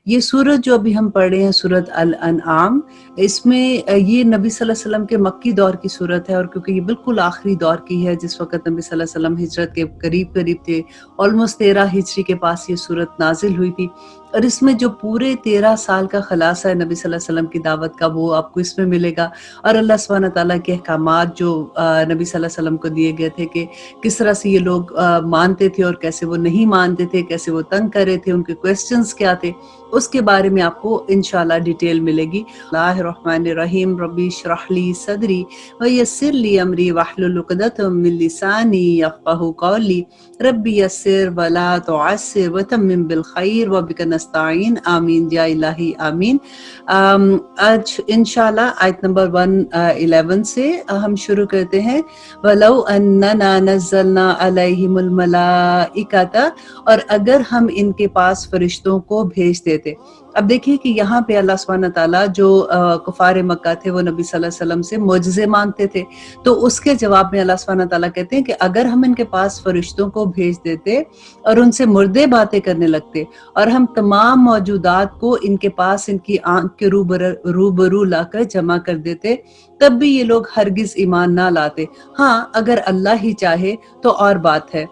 یہ सूरत जो अभी हम पढ़ रहे हैं सूरत अल अनआम, इसमें ये नबी सल्लल्लाहु अलैहि वसल्लम के मक्की दौर की सूरत है, और क्योंकि ये बिल्कुल आखिरी दौर की है जिस वक्त नबी सल्लल्लाहु अलैहि वसल्लम हिजरत के करीब करीब थे, ऑलमोस्ट 13 हिजरी के पास ये सूरत नाजिल हुई थी। और इसमें जो पूरे 13 साल का खलासा है नबी सल्लल्लाहु अलैहि वसल्लम की दावत का, वो आपको इसमें मिलेगा। और अल्लाह सुब्हानहू तआला के अहकामात जो नबी सल्लल्लाहु अलैहि वसल्लम को दिए गए थे कि किस तरह से ये लोग मानते थे और कैसे वो नहीं मानते थे, कैसे वो तंग कर रहे थे, उनके क्वेश्चंस क्या थे, उसके बारे में आपको इंशाल्लाह डिटेल मिलेगी। बिस्मिल्लाहिर्रहमानिर्रहीम, रब्बी इश्रह ली सदरी व यस्सिर ली अमरी वहलुल उक़दतम मिन लिसानी यफ़क़हू क़ौली रब्बी यस्सिर व ला तुअस्सिर व तम्मिम बिल खैर व बिका नस्तईन आमीन या इलाही आमीन। आज इंशाल्लाह आयत नंबर 111 से हम शुरू करते हैं। वलौ अन्नना नज़्ज़लना अलैहिमुल मलाइकता, और अगर हम इनके पास फरिश्तों को भेज देते। अब देखिए कि यहाँ पे अल्लाह सुब्हानहू तआला जो कुफार मक्का थे वो नबी सल्लल्लाहु अलैहि वसल्लम से मोजज़े मांगते थे, तो उसके जवाब में अल्लाह सुब्हानहू तआला कहते हैं कि अगर हम इनके पास फरिश्तों को भेज देते और उनसे मुर्दे बातें करने लगते और हम तमाम मौजूदात को इनके पास इनकी आंख के रूबरू लाकर जमा कर देते, तब भी ये लोग हरगिज ईमान ना लाते। हाँ, अगर अल्लाह ही चाहे तो और बात है,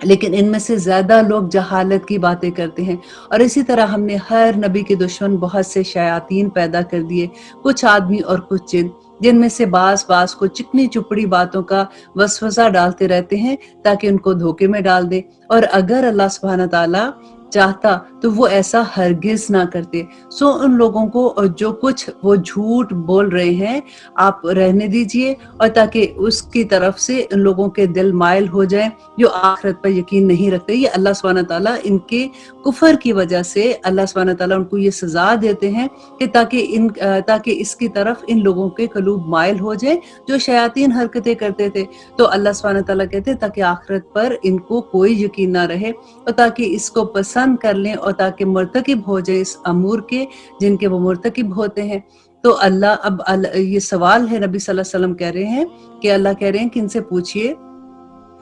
लेकिन इनमें से ज्यादा लोग जहालत की बातें करते हैं। और इसी तरह हमने हर नबी के दुश्मन बहुत से शयातीन पैदा कर दिए, कुछ आदमी और कुछ जिन, जिनमें से बास को चिकनी चुपड़ी बातों का वसवसा डालते रहते हैं ताकि उनको धोखे में डाल दे। और अगर अल्लाह सुब्हानहू तआला चाहता तो वो ऐसा हरगिज ना करते। सो उन लोगों को जो कुछ वो झूठ बोल रहे हैं आप रहने दीजिए, और ताकि उसकी तरफ से उन लोगों के दिल माइल हो जाए जो आखिरत पर यकीन नहीं रखते। ये अल्लाह सुब्हानहू तआला इनके कुफर की वजह से अल्लाह सुब्हानहू तआला उनको ये सजा देते हैं कि ताकि इसकी तरफ इन लोगों के कलूब माइल हो जाए जो शयातीन हरकतें करते थे। तो अल्लाह सुब्हानहू तआला कहते हैं ताकि आखिरत पर इनको कोई यकीन ना रहे, और ताकि इसको पसंद कर लें, और ताकि मुर्तकिब हो जाए इस अमूर के जिनके वो मुर्तकिब होते हैं। तो ये सवाल है, नबी सल्लल्लाहु अलैहि वसल्लम कह रहे हैं कि अल्लाह कह रहे हैं कि इनसे पूछिए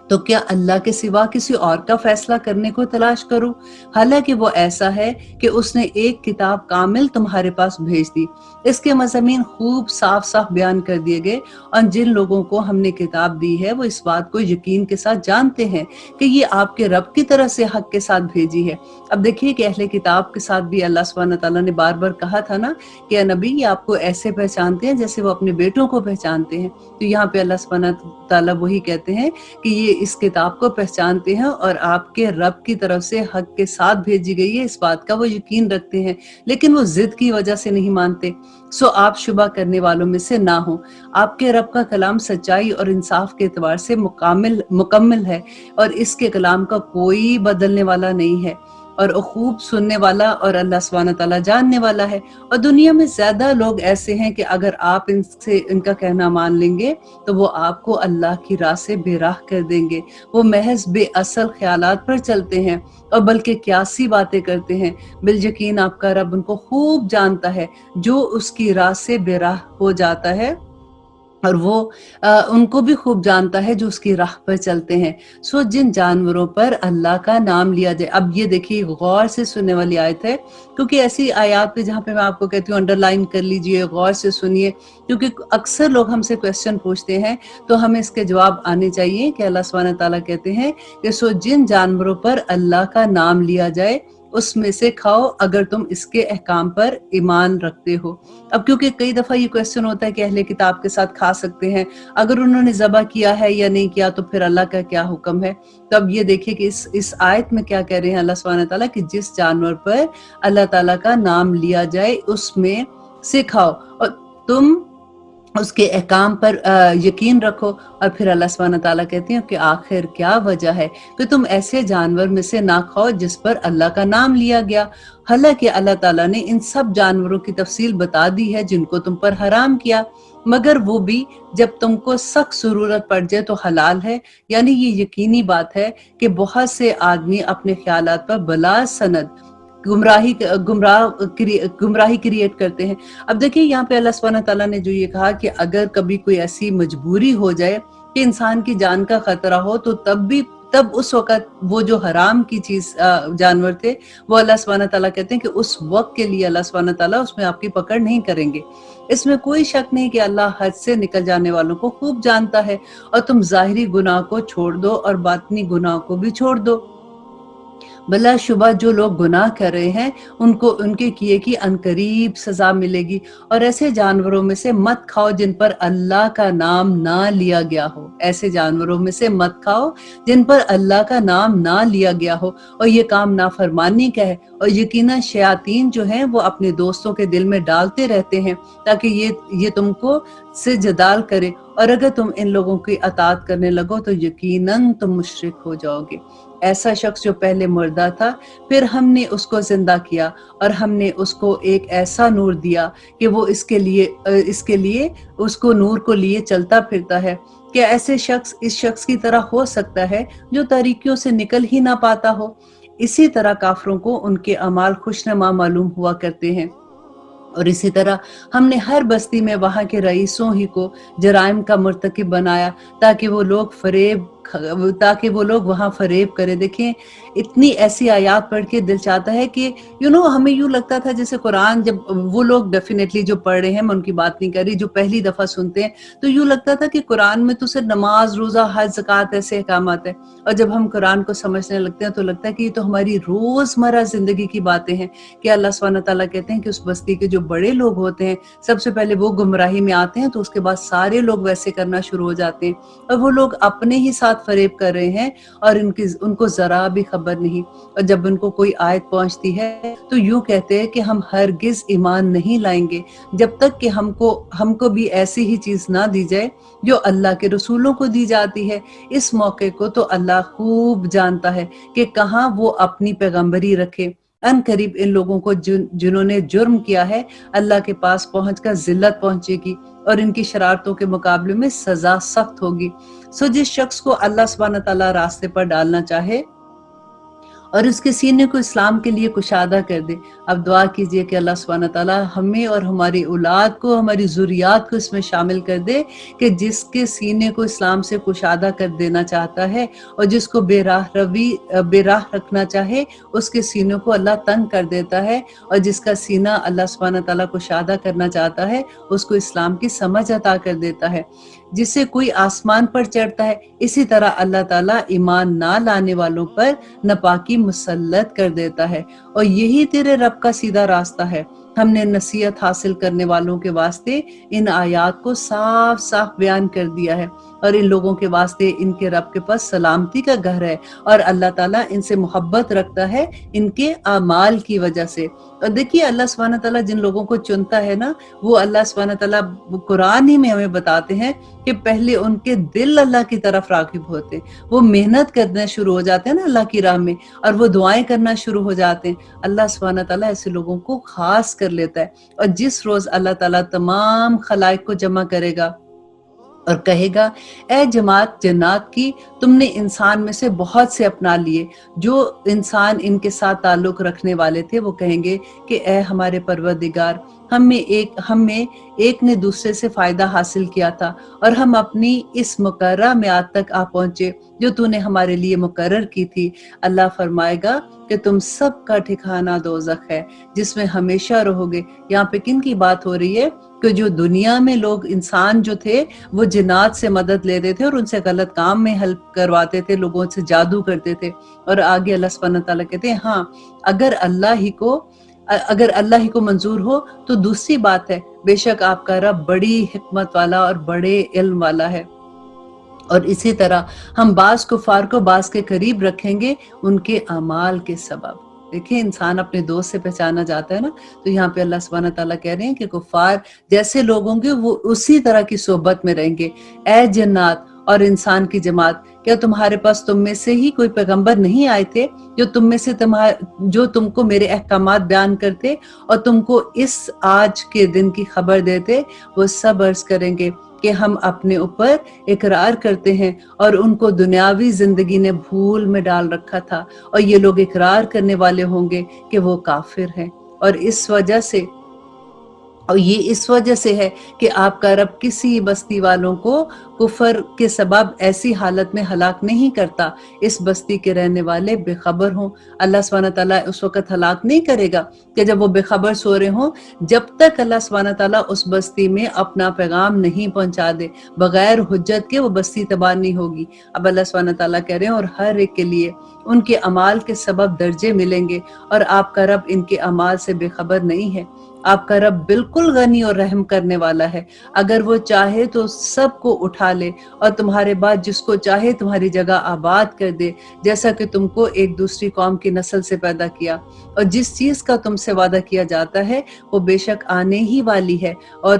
तो क्या अल्लाह के सिवा किसी और का फैसला करने को तलाश करूं, हालांकि वो ऐसा है कि उसने एक किताब कामिल तुम्हारे पास भेज दी। इसके मज़ामीन खूब साफ साफ बयान कर दिए गए, और जिन लोगों को हमने किताब दी है वो इस बात को यकीन के साथ जानते हैं कि ये आपके रब की तरफ से हक के साथ भेजी है। अब देखिए कि अहले किताब के साथ भी अल्लाह सुब्हानहू तआला ने बार बार कहा था ना कि नबी ये आपको ऐसे पहचानते हैं जैसे वो अपने बेटों को पहचानते हैं। तो यहाँ पे अल्लाह सुब्हानहू तआला वही कहते हैं कि ये इस किताब को पहचानते हैं और आपके रब की तरफ से हक के साथ भेजी गई है, इस बात का वो यकीन रखते हैं, लेकिन वो जिद की वजह से नहीं मानते। सो आप शुबा करने वालों में से ना हो। आपके रब का कलाम सच्चाई और इंसाफ के एतबार से मुकम्मल है, और इसके कलाम का कोई बदलने वाला नहीं है, और खूब सुनने वाला और अल्लाह सुब्हानहू तआला जानने वाला है। और दुनिया में ज्यादा लोग ऐसे हैं कि अगर आप इनका कहना मान लेंगे तो वो आपको अल्लाह की राह से बेराह कर देंगे। वो महज बेअसल ख्यालात पर चलते हैं और बल्कि क्यासी बातें करते हैं। बिल यकीन आपका रब उनको खूब जानता है जो उसकी राह से बेराह हो जाता है, और वो उनको भी खूब जानता है जो उसकी राह पर चलते हैं। सो जिन जानवरों पर अल्लाह का नाम लिया जाए। अब ये देखिए गौर से सुनने वाली आयत है, क्योंकि ऐसी आयत पे जहाँ पे मैं आपको कहती हूँ अंडरलाइन कर लीजिए, गौर से सुनिए, क्योंकि अक्सर लोग हमसे क्वेश्चन पूछते हैं तो हमें इसके जवाब आने चाहिए कि अल्लाह सुब्हानहू तआला कहते हैं कि सो जिन जानवरों पर अल्लाह का नाम लिया जाए उसमें से खाओ अगर तुम इसके अहकाम पर ईमान रखते हो। अब क्योंकि कई दफा ये क्वेश्चन होता है कि अहले किताब के साथ खा सकते हैं, अगर उन्होंने ज़बह किया है या नहीं किया तो फिर अल्लाह का क्या हुक्म है। तो अब ये देखिए कि इस आयत में क्या कह रहे हैं अल्लाह सुब्हानहू तआला कि जिस जानवर पर अल्लाह ताला का नाम लिया जाए उसमें से खाओ और तुम उसके अहकाम पर यकीन रखो। और फिर अल्लाह सुब्हानहू तआला कहते हैं कि आखिर क्या वजह है कि तुम ऐसे जानवर में से ना खाओ जिस पर अल्लाह का नाम लिया गया। हालांकि अल्लाह ताला ने इन सब जानवरों की तफसील बता दी है जिनको तुम पर हराम किया, मगर वो भी जब तुमको सख्त जरूरत पड़ जाए तो हलाल है। यानी ये यकीनी बात है कि बहुत से आदमी अपने ख्यालात पर बला सनद गुमराही क्रिएट करते हैं। अब देखिए यहाँ पे अल्लाह सुब्हानहू तआला ने जो ये कहा कि अगर कभी कोई ऐसी मजबूरी हो जाए कि इंसान की जान का खतरा हो तो तब भी तब उस वक़्त वो जो हराम की चीज़ जानवर थे, वो अल्लाह सुब्हानहू तआला कहते हैं कि उस वक़्त के लिए अल्लाह सुब्हानहू तआला उसमें आपकी पकड़ नहीं करेंगे। इसमें कोई शक नहीं कि अल्लाह हद से निकल जाने वालों को खूब जानता है, और तुम ज़ाहिरी गुनाह को छोड़ दो और बातिनी गुनाह को भी छोड़ दो। बिलाशुबा जो लोग गुनाह कर रहे हैं, उनको उनके किए की अनकरीब सज़ा मिलेगी। और ऐसे जानवरों में से मत खाओ जिन पर अल्लाह का नाम ना लिया गया हो। ऐसे जानवरों में से मत खाओ जिन पर अल्लाह का नाम ना लिया गया हो, और ये काम नाफरमानी का है। और यकीनन शयातीन जो हैं वो अपने दोस्तों के दिल में डालते रहते हैं ताकि ये तुमको से जदाल करे, और अगर तुम इन लोगों की अताअत करने लगो तो यकीनन तुम मुशरिक हो जाओगे। ऐसा शख्स जो पहले मुर्दा था, फिर हमने उसको जिंदा किया और हमने उसको एक ऐसा नूर दिया कि वो इसके लिए उसको नूर को लिए चलता फिरता है। क्या ऐसे शख्स इस शख्स की तरह हो सकता है जो तारीकियों से निकल ही ना पाता हो? इसी तरह काफरों को उनके अमाल खुशनुमा मालूम हुआ करते हैं। और इसी तरह हमने हर बस्ती में वहां के रईसों ही को जराइम का मुर्तकिब बनाया ताकि वो लोग वहां फरेब करें। देखें, इतनी ऐसी आयात पढ़ के दिल चाहता है कि हमें यूं लगता था जैसे कुरान, जब वो लोग डेफिनेटली जो पढ़ रहे हैं, मैं उनकी बात नहीं कर रही, जो पहली दफा सुनते हैं, तो यूं लगता था कि कुरान में तो सिर्फ नमाज, रोजा, हज, ज़कात ऐसे अहकामात है। और जब हम कुरान को समझने लगते हैं तो लगता है कि ये तो हमारी रोजमर्रा जिंदगी की बातें हैं। कि अल्लाह सुब्हानहू तआला कहते हैं कि उस बस्ती के जो बड़े लोग होते हैं, सबसे पहले वो गुमराही में आते हैं, तो उसके बाद सारे लोग वैसे करना शुरू हो जाते हैं, और वो लोग अपने ही साथ फरेब कर रहे हैं और उनको जरा भी खबर नहीं। और जब उनको कोई आयत पहुंचती है तो यूं कहते हैं कि हम हरगिज ईमान नहीं लाएंगे जब तक कि हमको भी ऐसी ही चीज ना दी जाए जो अल्लाह के रसूलों को दी जाती है। इस मौके को तो अल्लाह खूब जानता है कि कहाँ वो अपनी पैगंबरी रखे। अन करीब इन लोगों को जिन्होंने जुर्म किया है, अल्लाह के पास पहुंचकर जिल्लत पहुंचेगी और इनकी शरारतों के मुकाबले में सजा सख्त होगी। सो जिस शख्स को अल्लाह सुब्हानहू तआला रास्ते पर डालना चाहे और उसके सीने को इस्लाम के लिए कुशादा कर दे। अब दुआ कीजिए कि अल्लाह सुब्हानहू तआला हमें और हमारी औलाद को, हमारी ज़ुर्रियात को इसमें शामिल कर दे कि जिसके सीने को इस्लाम से कुशादा कर देना चाहता है और जिसको बेराह रखना चाहे, उसके सीनों को अल्लाह तंग कर देता है, और जिसका सीना अल्लाह सुब्हानहू तआला कुशादा करना चाहता है, उसको इस्लाम की समझ अता कर देता है। जिससे कोई आसमान पर चढ़ता है, इसी तरह अल्लाह ताला ईमान ना लाने वालों पर नापाकी मुसल्लत कर देता है, और यही तेरे रब का सीधा रास्ता है। हमने नसीहत हासिल करने वालों के वास्ते इन आयात को साफ साफ बयान कर दिया है, और इन लोगों के वास्ते इनके रब के पास सलामती का घर है, और अल्लाह ताला इनसे मोहब्बत रखता है इनके अमाल की वजह से। और देखिए, अल्लाह सुब्हानहू तआला जिन लोगों को चुनता है ना, वो अल्लाह सुब्हानहू तआला कुरान ही में हमें बताते हैं कि पहले उनके दिल अल्लाह की तरफ राग़िब होते, वो मेहनत करना शुरू हो जाते हैं ना अल्लाह की राह में, और वो दुआएं करना शुरू हो जाते हैं। अल्लाह सुब्हानहू तआला ऐसे लोगों को खास कर लेता है, और जिस रोज अल्लाह ताला तमाम खलाइक को जमा करेगा और कहेगा, ए जमात जन्नात की, तुमने इंसान में से बहुत से अपना लिए। जो इंसान इनके साथ ताल्लुक रखने वाले थे वो कहेंगे कि ए हमारे परवरदिगार, हम में एक ने दूसरे से फायदा हासिल किया था, और हम अपनी इस मुकर्रर मियाद तक आ पहुंचे जो तूने हमारे लिए मुकर्रर की थी। अल्लाह फरमाएगा कि तुम सब का ठिकाना दोज़ख है जिसमें हमेशा रहोगे। यहाँ पे किन की बात हो रही है? कि जो दुनिया में लोग, इंसान जो थे, वो जिन्नात से मदद लेते थे और उनसे गलत काम में हेल्प करवाते थे, लोगों से जादू करते थे। और आगे अल्लाह सुब्हानहू तआला कहते हैं, हाँ, अगर अल्लाह ही को मंजूर हो तो दूसरी बात है, बेशक आपका रब बड़ी हिकमत वाला और बड़े इल्म वाला है। और इसी तरह हम बाज कुफार को बाज के करीब रखेंगे उनके अमाल के सबब। देखिए, इंसान अपने दोस्त से पहचाना जाता है ना, तो यहाँ पे अल्लाह सुब्हानहू तआला कह रहे हैं कि कुफार जैसे लोग होंगे वो उसी तरह की सोबत में रहेंगे। ए जन्नात और इंसान की जमात, क्या तुम्हारे पास तुम में से ही कोई पैगंबर नहीं आए थे जो तुमको मेरे अहकामात बयान करते और तुमको इस आज के दिन की खबर देते? वो सब अर्ज करेंगे कि हम अपने ऊपर इकरार करते हैं और उनको दुनियावी जिंदगी ने भूल में डाल रखा था, और ये लोग इकरार करने वाले होंगे कि वो काफिर हैं, और इस वजह से اور یہ اس وجہ سے ہے کہ آپ کا رب کسی بستی والوں کو کفر کے سبب ایسی حالت میں ہلاک نہیں کرتا اس بستی کے رہنے والے بے خبر ہوں۔ اللہ سبحانہ تعالیٰ اس وقت ہلاک نہیں کرے گا کہ جب وہ بے خبر سو رہے ہوں، جب تک اللہ سبحانہ تعالیٰ اس بستی میں اپنا پیغام نہیں پہنچا دے، بغیر حجت کے وہ بستی تباہ نہیں ہوگی۔ اب اللہ سبحانہ تعالیٰ کہہ رہے ہیں اور ہر ایک کے لیے ان کے اعمال کے سبب درجے ملیں گے، اور آپ کا رب ان کے اعمال سے بے خبر نہیں ہے۔ آپ کا رب بالکل غنی اور رحم کرنے والا ہے، اگر وہ چاہے تو سب کو اٹھا لے اور تمہارے بعد جس کو چاہے تمہاری جگہ آباد کر دے، جیسا کہ تم کو ایک دوسری قوم کی نسل سے پیدا کیا، اور جس چیز کا تم سے وعدہ کیا جاتا ہے وہ بے شک آنے ہی والی ہے، اور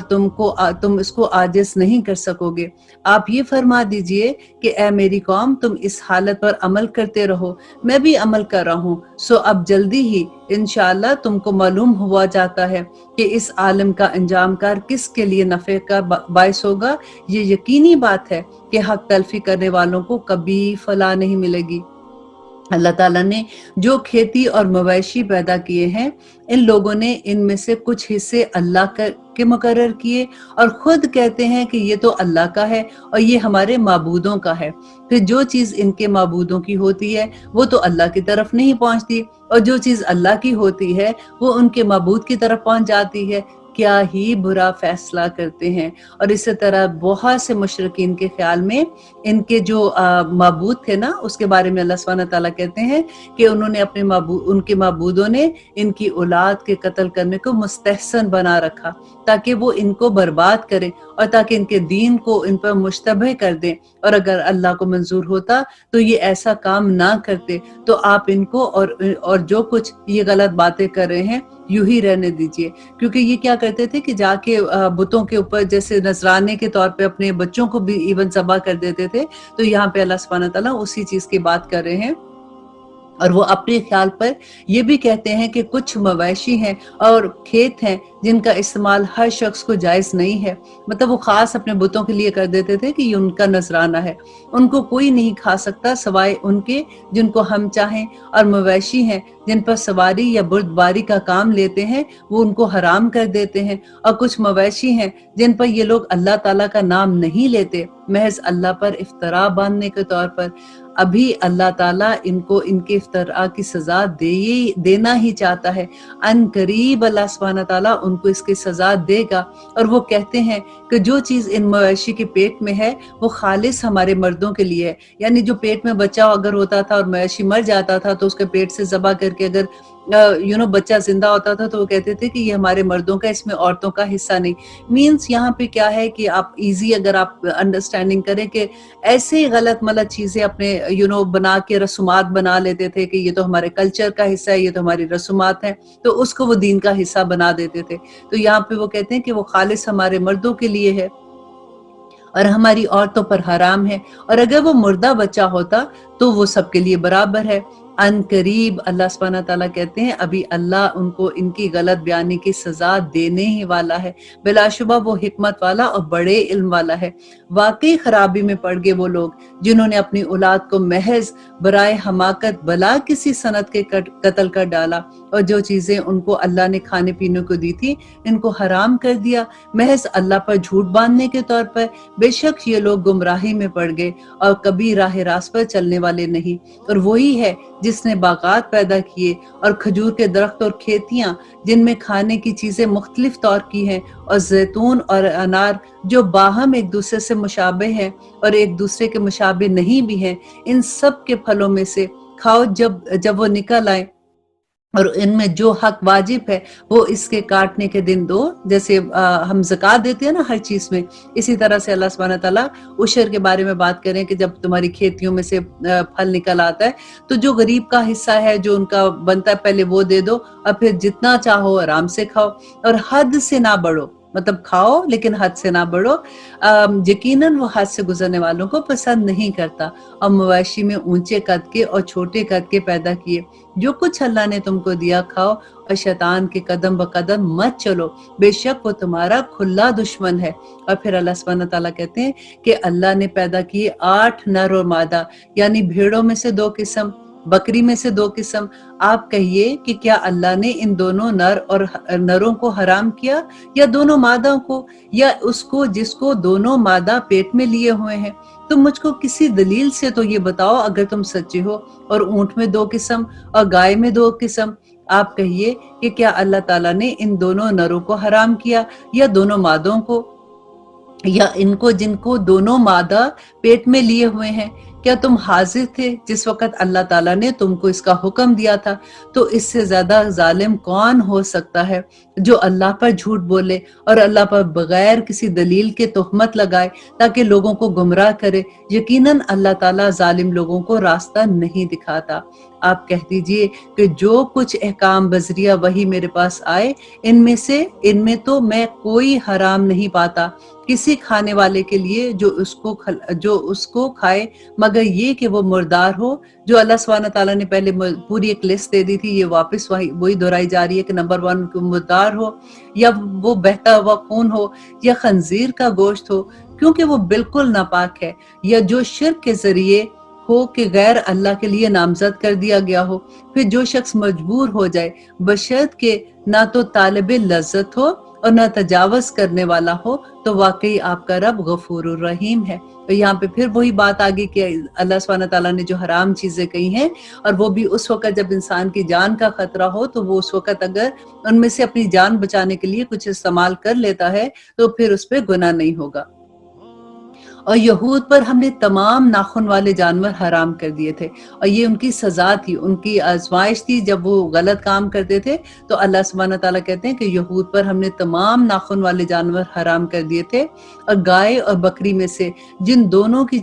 تم اس کو عاجز نہیں کر سکو گے۔ آپ یہ فرما دیجئے کہ اے میری قوم، تم اس حالت پر عمل کرتے رہو، میں بھی عمل کر رہا ہوں، سو اب جلدی ہی انشاءاللہ تم کو معلوم ہوا جاتا ہے کہ اس عالم کا انجام کار کس کے لیے نفع کا باعث ہوگا۔ یہ یقینی بات ہے کہ حق تلفی کرنے والوں کو کبھی فلاح نہیں ملے گی۔ اللہ تعالیٰ نے جو کھیتی اور مویشی پیدا کیے ہیں، ان لوگوں نے ان میں سے کچھ حصے اللہ کے مقرر کیے اور خود کہتے ہیں کہ یہ تو اللہ کا ہے اور یہ ہمارے معبودوں کا ہے۔ پھر جو چیز ان کے معبودوں کی ہوتی ہے وہ تو اللہ کی طرف نہیں پہنچتی، اور جو چیز اللہ کی ہوتی ہے وہ ان کے معبود کی طرف پہنچ جاتی ہے۔ کیا ہی برا فیصلہ کرتے ہیں۔ اور اسی طرح بہت سے مشرکین کے خیال میں ان کے جو معبود تھے نا، اس کے بارے میں اللہ سبحانہ تعالیٰ کہتے ہیں کہ انہوں نے ان کے معبودوں نے ان کی اولاد کے قتل کرنے کو مستحسن بنا رکھا تاکہ وہ ان کو برباد کریں اور تاکہ ان کے دین کو ان پر مشتبہ کر دیں، اور اگر اللہ کو منظور ہوتا تو یہ ایسا کام نہ کرتے۔ تو آپ ان کو اور جو کچھ یہ غلط باتیں کر رہے ہیں یوں ہی رہنے دیجئے، کیونکہ یہ کیا کرتے تھے کہ جا کے بتوں کے اوپر جیسے نذرانے کے طور پہ اپنے بچوں کو بھی ایون ذبح کر دیتے تھے، تو یہاں پہ اللہ سبحانہ تعالیٰ اسی چیز کی بات کر رہے ہیں۔ اور وہ اپنے خیال پر یہ بھی کہتے ہیں کہ کچھ مویشی ہیں اور کھیت ہیں جن کا استعمال ہر شخص کو جائز نہیں ہے، مطلب وہ خاص اپنے بتوں کے لیے کر دیتے تھے کہ یہ ان کا نذرانہ ہے، ان کو کوئی نہیں کھا سکتا سوائے ان کے جن کو ہم چاہیں، اور مویشی ہیں جن پر سواری یا بردباری کا کام لیتے ہیں وہ ان کو حرام کر دیتے ہیں، اور کچھ مویشی ہیں جن پر یہ لوگ اللہ تعالیٰ کا نام نہیں لیتے، محض اللہ پر افطرا باندھنے کے طور پر۔ ابھی اللہ تعالیٰ ان کو ان کے افطراء کی سزا دینا ہی چاہتا ہے، ان قریب اللہ سبحانہ تعالیٰ ان کو اس کی سزا دے گا۔ اور وہ کہتے ہیں کہ جو چیز ان مویشی کے پیٹ میں ہے وہ خالص ہمارے مردوں کے لیے ہے، یعنی جو پیٹ میں بچہ اگر ہوتا تھا اور مویشی مر جاتا تھا تو اس کے پیٹ سے ذبح کر کے اگر بچہ زندہ ہوتا تھا تو وہ کہتے تھے کہ یہ ہمارے مردوں کا، اس میں عورتوں کا حصہ نہیں۔ مینز یہاں پہ کیا ہے کہ آپ ایزی اگر آپ انڈرسٹینڈنگ کریں کہ ایسے غلط ملت چیزیں اپنے بنا کے رسومات بنا لیتے تھے کہ یہ تو ہمارے کلچر کا حصہ ہے، یہ تو ہماری رسومات ہیں، تو اس کو وہ دین کا حصہ بنا دیتے تھے۔ تو یہاں پہ وہ کہتے ہیں کہ وہ خالص ہمارے مردوں کے لیے ہے اور ہماری عورتوں پر حرام ہے، اور اگر وہ مردہ بچہ ہوتا تو وہ سب کے لیے برابر ہے۔ ان قریب اللہ سبحانہ تعالیٰ کہتے ہیں ابھی اللہ ان کو ان کی غلط بیانی کی سزا دینے ہی والا ہے، بلا شبہ وہ حکمت والا اور بڑے علم والا ہے۔ واقعی خرابی میں پڑ گئے وہ لوگ جنہوں نے اپنی اولاد کو محض برائے حماقت بلا کسی سند کے قتل کر ڈالا، اور جو چیزیں ان کو اللہ نے کھانے پینے کو دی تھی ان کو حرام کر دیا محض اللہ پر جھوٹ باندھنے کے طور پر۔ بے شک یہ لوگ گمراہی میں پڑ گئے اور کبھی راہ راست پر چلنے والے نہیں۔ اور وہی ہے جس نے باغات پیدا کیے اور کھجور کے درخت اور کھیتیاں جن میں کھانے کی چیزیں مختلف طور کی ہیں، اور زیتون اور انار جو باہم ایک دوسرے سے مشابہ ہیں اور ایک دوسرے کے مشابہ نہیں بھی ہیں، ان سب کے پھلوں میں سے کھاؤ جب وہ نکل آئے، اور ان میں جو حق واجب ہے وہ اس کے کاٹنے کے دن دو۔ جیسے ہم زکوٰۃ دیتے ہیں نا ہر چیز میں، اسی طرح سے اللہ سبحانہ تعالیٰ عشر کے بارے میں بات کریں کہ جب تمہاری کھیتیوں میں سے پھل نکل آتا ہے تو جو غریب کا حصہ ہے جو ان کا بنتا ہے پہلے وہ دے دو، اور پھر جتنا چاہو آرام سے کھاؤ، اور حد سے نہ بڑھو، مطلب کھاؤ لیکن حد سے نہ بڑھو۔ یقیناً وہ حد سے گزرنے والوں کو پسند نہیں کرتا۔ اور مویشی میں اونچے قد کے اور چھوٹے قد کے پیدا کیے، جو کچھ اللہ نے تم کو دیا کھاؤ، اور شیطان کے قدم بقدم مت چلو، بے شک وہ تمہارا کھلا دشمن ہے۔ اور پھر اللہ سبحانہ تعالیٰ کہتے ہیں کہ اللہ نے پیدا کیے 8 نر اور مادہ، یعنی بھیڑوں میں سے 2 قسم، बकरी में से 2 किस्म। आप कहिए कि क्या अल्लाह ने इन दोनों नर और नरों को हराम किया या दोनों मादा को, या उसको जिसको दोनों मादा पेट में लिए हुए हैं? तुम मुझको किसी दलील से तो ये बताओ अगर तुम सच्चे हो। और ऊंट में 2 किस्म और गाय में 2 किस्म। आप कहिए कि क्या अल्लाह ताला ने इन दोनों नरों को हराम किया या दोनों मादों को, या इनको जिनको दोनों मादा पेट में लिए हुए हैं? क्या तुम हाजिर थे जिस वक्त अल्लाह ताला ने तुमको इसका हुक्म दिया था? तो इससे ज्यादा जालिम कौन हो सकता है जो अल्लाह पर झूठ बोले और अल्लाह पर बगैर किसी दलील के तोहमत लगाए ताकि लोगों को गुमराह करे। यकीनन अल्लाह ताला जालिम लोगों को रास्ता नहीं दिखाता। आप कह दीजिए कि जो कुछ अहकाम बजरिया वही मेरे पास आए, इनमें तो मैं कोई हराम नहीं पाता किसी खाने वाले के लिए जो उसको खाए, मगर ये कि वो मुर्दार हो। जो अल्लाह सुब्हानहू तआला ने पहले पूरी एक लिस्ट दे दी थी, ये वापस वही दोहराई जा रही है कि नंबर 1 मुर्दार हो, या वो बहता हुआ खून हो, या खंजीर का गोश्त हो क्योंकि वो बिल्कुल नापाक है, या जो शिर्क के जरिए हो कि गैर अल्लाह के लिए नामजद कर दिया गया हो। फिर जो शख्स मजबूर हो जाए बशर्त के ना तो तालिबे लज्जत हो और ना तजावज करने वाला हो, तो वाकई आपका रब गफूरुर रहीम है। तो यहाँ पे फिर वही बात आ गई कि अल्लाह सुब्हानहू तआला ने जो हराम चीजें कही हैं, और वो भी उस वक्त जब इंसान की जान का खतरा हो, तो वो उस वक्त अगर उनमें से अपनी जान बचाने के लिए कुछ इस्तेमाल कर लेता है तो फिर उस पर गुनाह नहीं होगा। और यहूद पर हमने तमाम नाखून वाले जानवर हराम कर दिए थे, और ये उनकी सजा थी, उनकी आजमाइश थी। जब वो गलत काम करते थे तो अल्लाह सुब्हानहू तआला कहते हैं कि यहूद पर हमने तमाम नाखून वाले जानवर हराम कर दिए थे, और गाय और बकरी में से इन दोनों की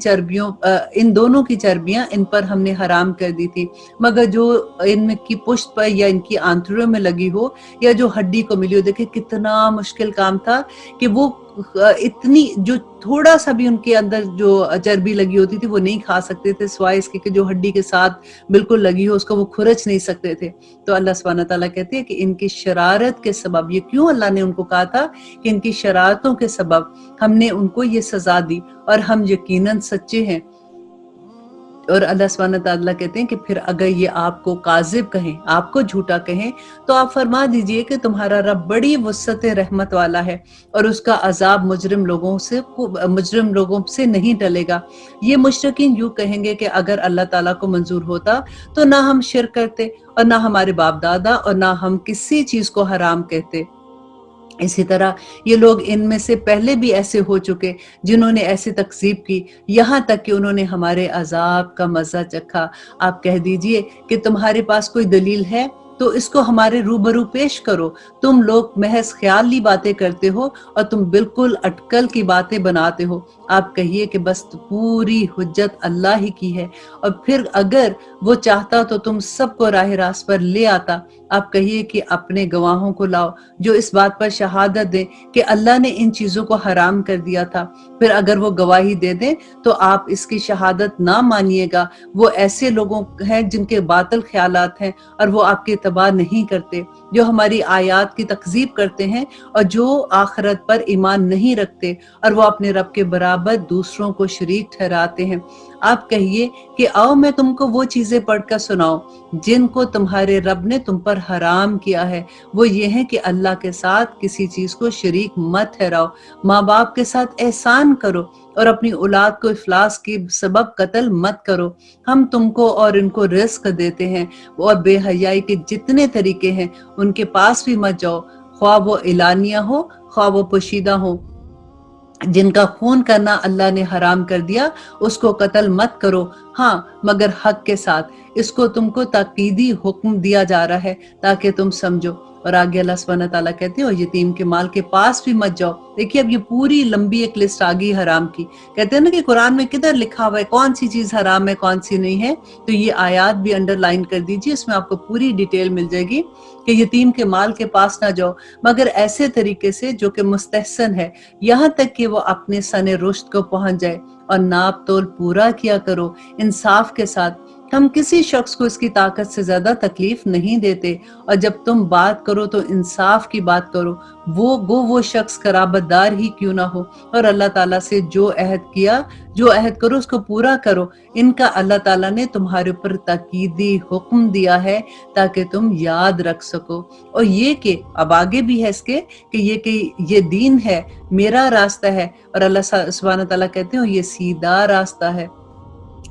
चर्बियां इन पर हमने हराम कर दी थी, मगर जो इनकी पुष्ट पर या इनकी आंतड़ियों में लगी हो या जो हड्डी को मिली हो। देखिए कितना मुश्किल काम था कि वो इतनी जो थोड़ा सा भी उनके अंदर जो चर्बी लगी होती थी वो नहीं खा सकते थे, सिवाय इसके कि जो हड्डी के साथ बिल्कुल लगी हो उसको वो खुरच नहीं सकते थे। तो अल्लाह सुब्हानहू तआला कहते हैं कि इनकी शरारत के सबब, ये क्यों अल्लाह ने उनको कहा था कि इनकी शरारतों के सबब हमने उनको ये सजा दी, और हम यकीनन सच्चे हैं। और अल्लाह सुब्हानहू तआला कहते हैं कि फिर अगर ये आपको काजिब कहें, आपको झूठा कहें, तो आप फरमा दीजिए कि तुम्हारा रब बड़ी वुस्अत रहमत वाला है और उसका अजाब मुजरिम लोगों से नहीं टलेगा। ये मुशरिकीन यूं कहेंगे कि अगर अल्लाह ताला को मंजूर होता तो ना हम शिर्क करते और ना हमारे बाप दादा और ना हम किसी चीज को हराम कहते। इसी तरह ये लोग इनमें से पहले भी ऐसे हो चुके जिन्होंने ऐसी तकजीब की, यहाँ तक कि उन्होंने हमारे अजाब का मजा चखा। आप कह दीजिए कि तुम्हारे पास कोई दलील है तो इसको हमारे रूबरू पेश करो। तुम लोग महज ख्याली बातें करते हो और तुम बिल्कुल अटकल की बातें बनाते हो। आप कहिए कि बस पूरी हुज्जत अल्लाह ही की है, और फिर अगर वो चाहता तो तुम सबको राह रास्त पर ले आता। आप कहिए कि अपने गवाहों को लाओ जो इस बात पर शहादत दें कि अल्लाह ने इन चीजों को हराम कर दिया था। फिर अगर वो गवाही दे दें तो आप इसकी शहादत ना मानिएगा। वो ऐसे लोगों हैं जिनके बातिल ख्यालात हैं और वो आपके इत्तबा नहीं करते, जो हमारी आयात की तकजीब करते हैं और जो आखिरत पर ईमान नहीं रखते, और वो अपने रब के बराबर दूसरों को शरीक ठहराते हैं। आप कहिए कि आओ मैं तुमको वो चीजें पढ़कर सुनाऊं जिनको तुम्हारे रब ने तुम पर हराम किया है। वो ये है कि अल्लाह के साथ किसी चीज को शरीक मत ठहराओ, माँ बाप के साथ एहसान करो और अपनी औलाद को इफलास के सबब कत्ल मत करो। हम तुमको और इनको रिस्क देते हैं, और बेहयाई के जितने तरीके हैं उनके पास भी मत जाओ, ख्वाह वो इलानिया हो ख्वाह वो पोशीदा हो। जिनका खून करना अल्लाह ने हराम कर दिया उसको कत्ल मत करो, हाँ मगर हक के साथ। इसको तुमको ताकीदी हुक्म दिया जा रहा है ताकि तुम समझो। और आगे अल्लाह सुब्हानहू तआला कहते हैं और यतीम के माल के पास भी मत जाओ। देखिए अब ये पूरी लंबी एक लिस्ट आ गई हराम की। कहते हैं ना कि कुरान में किधर लिखा हुआ है कौन सी चीज हराम है कौन सी नहीं है, तो ये आयात भी अंडरलाइन कर दीजिए, इसमें आपको पूरी डिटेल मिल जाएगी कि यतीम के माल के पास ना जाओ मगर ऐसे तरीके से जो कि मुस्तहसन है, यहाँ तक कि वो अपने सने रुश्द को पहुंच जाए, और नाप तोल पूरा किया करो इंसाफ के साथ। ہم کسی شخص کو اس کی طاقت سے زیادہ تکلیف نہیں دیتے، اور جب تم بات کرو تو انصاف کی بات کرو، وہ شخص قرابت دار ہی کیوں نہ ہو، اور اللہ تعالیٰ سے جو عہد کرو اس کو پورا کرو۔ ان کا اللہ تعالیٰ نے تمہارے اوپر تاکیدی حکم دیا ہے تاکہ تم یاد رکھ سکو، اور یہ کہ اب آگے بھی ہے اس کے کہ یہ دین ہے، میرا راستہ ہے، اور اللہ سبحانہ تعالیٰ کہتے ہیں یہ سیدھا راستہ ہے،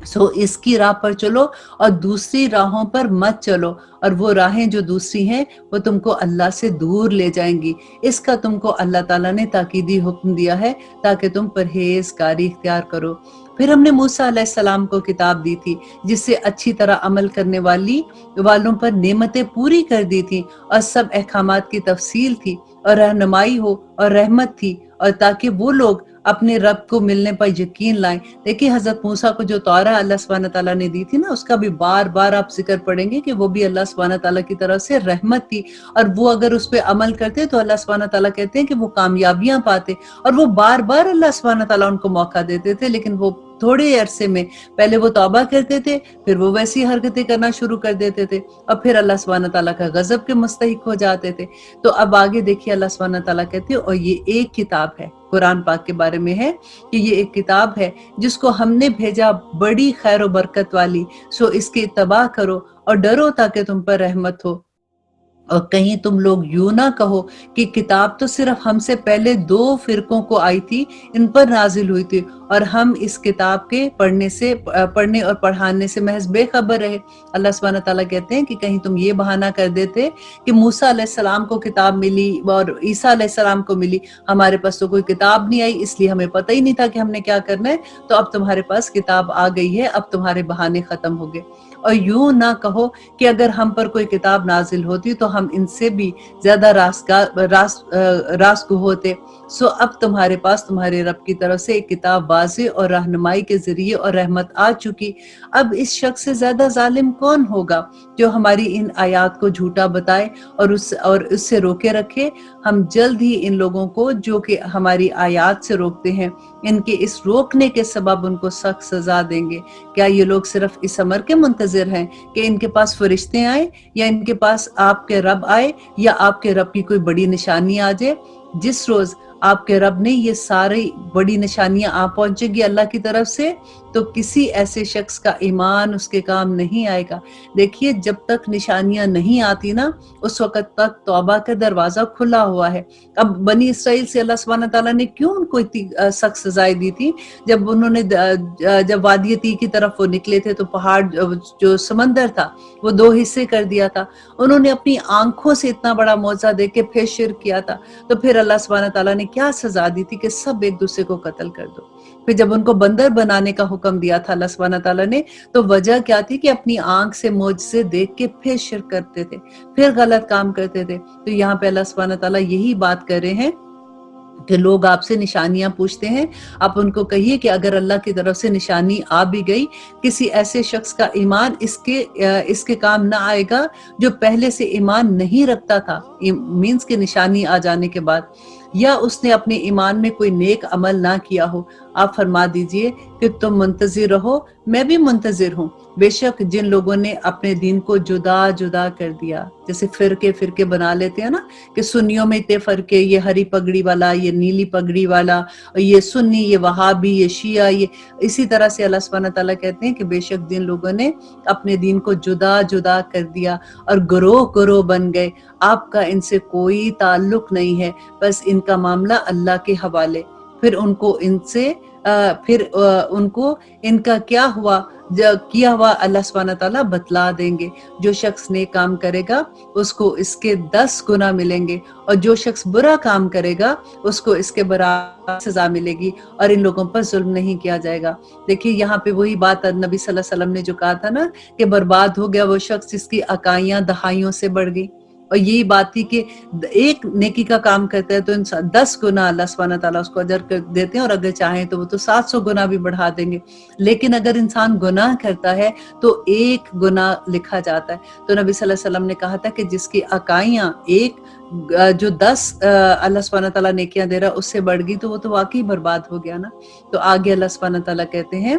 سو اس کی راہ پر چلو اور دوسری راہوں پر مت چلو، اور وہ راہیں جو دوسری ہیں وہ تم کو اللہ سے دور لے جائیں گی۔ اس کا تم کو اللہ تعالیٰ نے تاکیدی حکم دیا ہے تاکہ تم پرہیزگاری اختیار کرو۔ پھر ہم نے موسیٰ علیہ السلام کو کتاب دی تھی جس سے اچھی طرح عمل کرنے والوں پر نعمتیں پوری کر دی تھی، اور سب احکامات کی تفصیل تھی، اور رہنمائی ہو اور رحمت تھی، اور تاکہ وہ لوگ اپنے رب کو ملنے پر یقین لائیں۔ دیکھیے حضرت موسیٰ کو جو تورا اللہ سبحانہ تعالیٰ نے دی تھی نا، اس کا بھی بار بار آپ ذکر پڑھیں گے کہ وہ بھی اللہ سبحانہ تعالیٰ کی طرف سے رحمت تھی، اور وہ اگر اس پہ عمل کرتے تو اللہ سبحانہ تعالیٰ کہتے ہیں کہ وہ کامیابیاں پاتے، اور وہ بار بار اللہ سبحانہ تعالیٰ ان کو موقع دیتے تھے، لیکن وہ تھوڑے عرصے میں پہلے وہ توبہ کرتے تھے، پھر وہ ویسی حرکتیں کرنا شروع کر دیتے تھے، اور پھر اللہ سبحانہ تعالیٰ کا غضب کے مستحق ہو جاتے تھے۔ تو اب آگے دیکھیے اللہ سبحانہ تعالیٰ کہتے ہیں اور یہ ایک کتاب ہے، قرآن پاک کے بارے میں ہے کہ یہ ایک کتاب ہے جس کو ہم نے بھیجا بڑی خیر و برکت والی، سو اس کی اتباع کرو اور ڈرو تاکہ تم پر رحمت ہو، اور کہیں تم لوگ یوں نہ کہو کہ کتاب تو صرف ہم سے پہلے 2 فرقوں کو آئی تھی، ان پر نازل ہوئی تھی، اور ہم اس کتاب کے پڑھنے اور پڑھانے سے محض بے خبر رہے۔ اللہ سبحانہ تعالیٰ کہتے ہیں کہ کہیں تم یہ بہانہ کر دیتے کہ موسیٰ علیہ السلام کو کتاب ملی اور عیسیٰ علیہ السلام کو ملی، ہمارے پاس تو کوئی کتاب نہیں آئی، اس لیے ہمیں پتہ ہی نہیں تھا کہ ہم نے کیا کرنا ہے، تو اب تمہارے پاس کتاب آ گئی ہے، اب تمہارے بہانے ختم ہو گئے۔ اور یوں نہ کہو کہ اگر ہم پر کوئی کتاب نازل ہوتی تو ہم ان سے بھی زیادہ راستگو ہوتے، سو اب تمہارے پاس تمہارے رب کی طرف سے ایک کتاب واضح اور رہنمائی کے ذریعے اور رحمت آ چکی، اب اس شخص سے زیادہ ظالم کون ہوگا جو ہماری ان آیات کو جھوٹا بتائے اور اس سے روکے رکھے۔ ہم جلد ہی ان لوگوں کو جو کہ ہماری آیات سے روکتے ہیں، ان کے اس روکنے کے سبب ان کو سخت سزا دیں گے۔ کیا یہ لوگ صرف اس امر کے منتظر ہیں کہ ان کے پاس فرشتے آئیں، یا ان کے پاس آپ کے رب آئے، یا آپ کے رب کی کوئی بڑی نشانی آ جائے؟ جس روز آپ کے رب نے یہ ساری بڑی نشانیاں آ پہنچے گی اللہ کی طرف سے، تو کسی ایسے شخص کا ایمان اس کے کام نہیں آئے گا۔ دیکھیے جب تک نشانیاں نہیں آتی نا، اس وقت تک توبہ کا دروازہ کھلا ہوا ہے۔ اب بنی اسرائیل سے اللہ سبحانہ تعالیٰ نے کیوں ان کو اتنی سخت سزائیں دی تھی؟ جب وادی طی کی طرف وہ نکلے تھے تو پہاڑ جو سمندر تھا وہ 2 حصے کر دیا تھا، انہوں نے اپنی آنکھوں سے اتنا بڑا معجزہ دیکھ کے پھر شرک کیا تھا، تو پھر اللہ سبحانہ تعالیٰ نے کیا سزا دی تھی کہ سب ایک دوسرے کو قتل کر دو۔ پھر جب ان کو بندر بنانے کا حکم دیا تھا اللہ سبحانہ تعالیٰ نے، تو وجہ کیا تھی کہ اپنی آنکھ سے معجزے دیکھ کے پھر شرک کرتے تھے، پھر غلط کام کرتے تھے۔ تو یہاں پہ اللہ سبحانہ تعالیٰ یہی بات کر رہے ہیں کہ لوگ آپ سے نشانیاں پوچھتے ہیں، آپ ان کو کہیے کہ اگر اللہ کی طرف سے نشانی آ بھی گئی، کسی ایسے شخص کا ایمان اس کے کام نہ آئے گا جو پہلے سے ایمان نہیں رکھتا تھا، مینز کے نشانی آ جانے کے بعد، یا اس نے اپنے ایمان میں کوئی نیک عمل نہ کیا ہو۔ آپ فرما دیجئے کہ تم منتظر رہو، میں بھی منتظر ہوں۔ بے شک جن لوگوں نے اپنے دین کو جدا جدا کر دیا، جیسے فرقے بنا لیتے ہیں نا کہ سنیوں میں اتنے فرقے، یہ ہری پگڑی والا، یہ نیلی پگڑی والا، یہ سنی، یہ وہابی، یہ شیعہ، یہ اسی طرح سے اللہ سبحانہ تعالیٰ کہتے ہیں کہ بے شک جن لوگوں نے اپنے دین کو جدا جدا کر دیا اور گروہ بن گئے، آپ کا ان سے کوئی تعلق نہیں ہے، بس ان کا معاملہ اللہ کے حوالے۔ پھر ان کو ان کا کیا ہوا اللہ سبحانہ تعالیٰ بتلا دیں گے۔ جو شخص نیک کام کرے گا اس کو اس کے 10 گنا ملیں گے، اور جو شخص برا کام کرے گا اس کو اس کے برابر سزا ملے گی، اور ان لوگوں پر ظلم نہیں کیا جائے گا۔ دیکھیے یہاں پہ وہی بات نبی صلی اللہ علیہ وسلم نے جو کہا تھا نا کہ برباد ہو گیا وہ شخص جس کی اکائیاں دہائیوں سے بڑھ گئی، اور یہی بات تھی کہ ایک نیکی کا کام کرتا ہے تو انسان 10 گنا اللہ سبحانہ تعالیٰ اس کو اجر دیتے ہیں، اور اگر چاہیں تو وہ تو 700 گنا بھی بڑھا دیں گے، لیکن اگر انسان گناہ کرتا ہے تو 1 گناہ لکھا جاتا ہے۔ تو نبی صلی اللہ علیہ وسلم نے کہا تھا کہ جس کی اکائیاں جو 10 اللہ سبحانہ تعالیٰ نیکیاں دے رہا اس سے بڑھ گئی تو وہ تو واقعی برباد ہو گیا نا۔ تو آگے اللہ سبحانہ تعالیٰ کہتے ہیں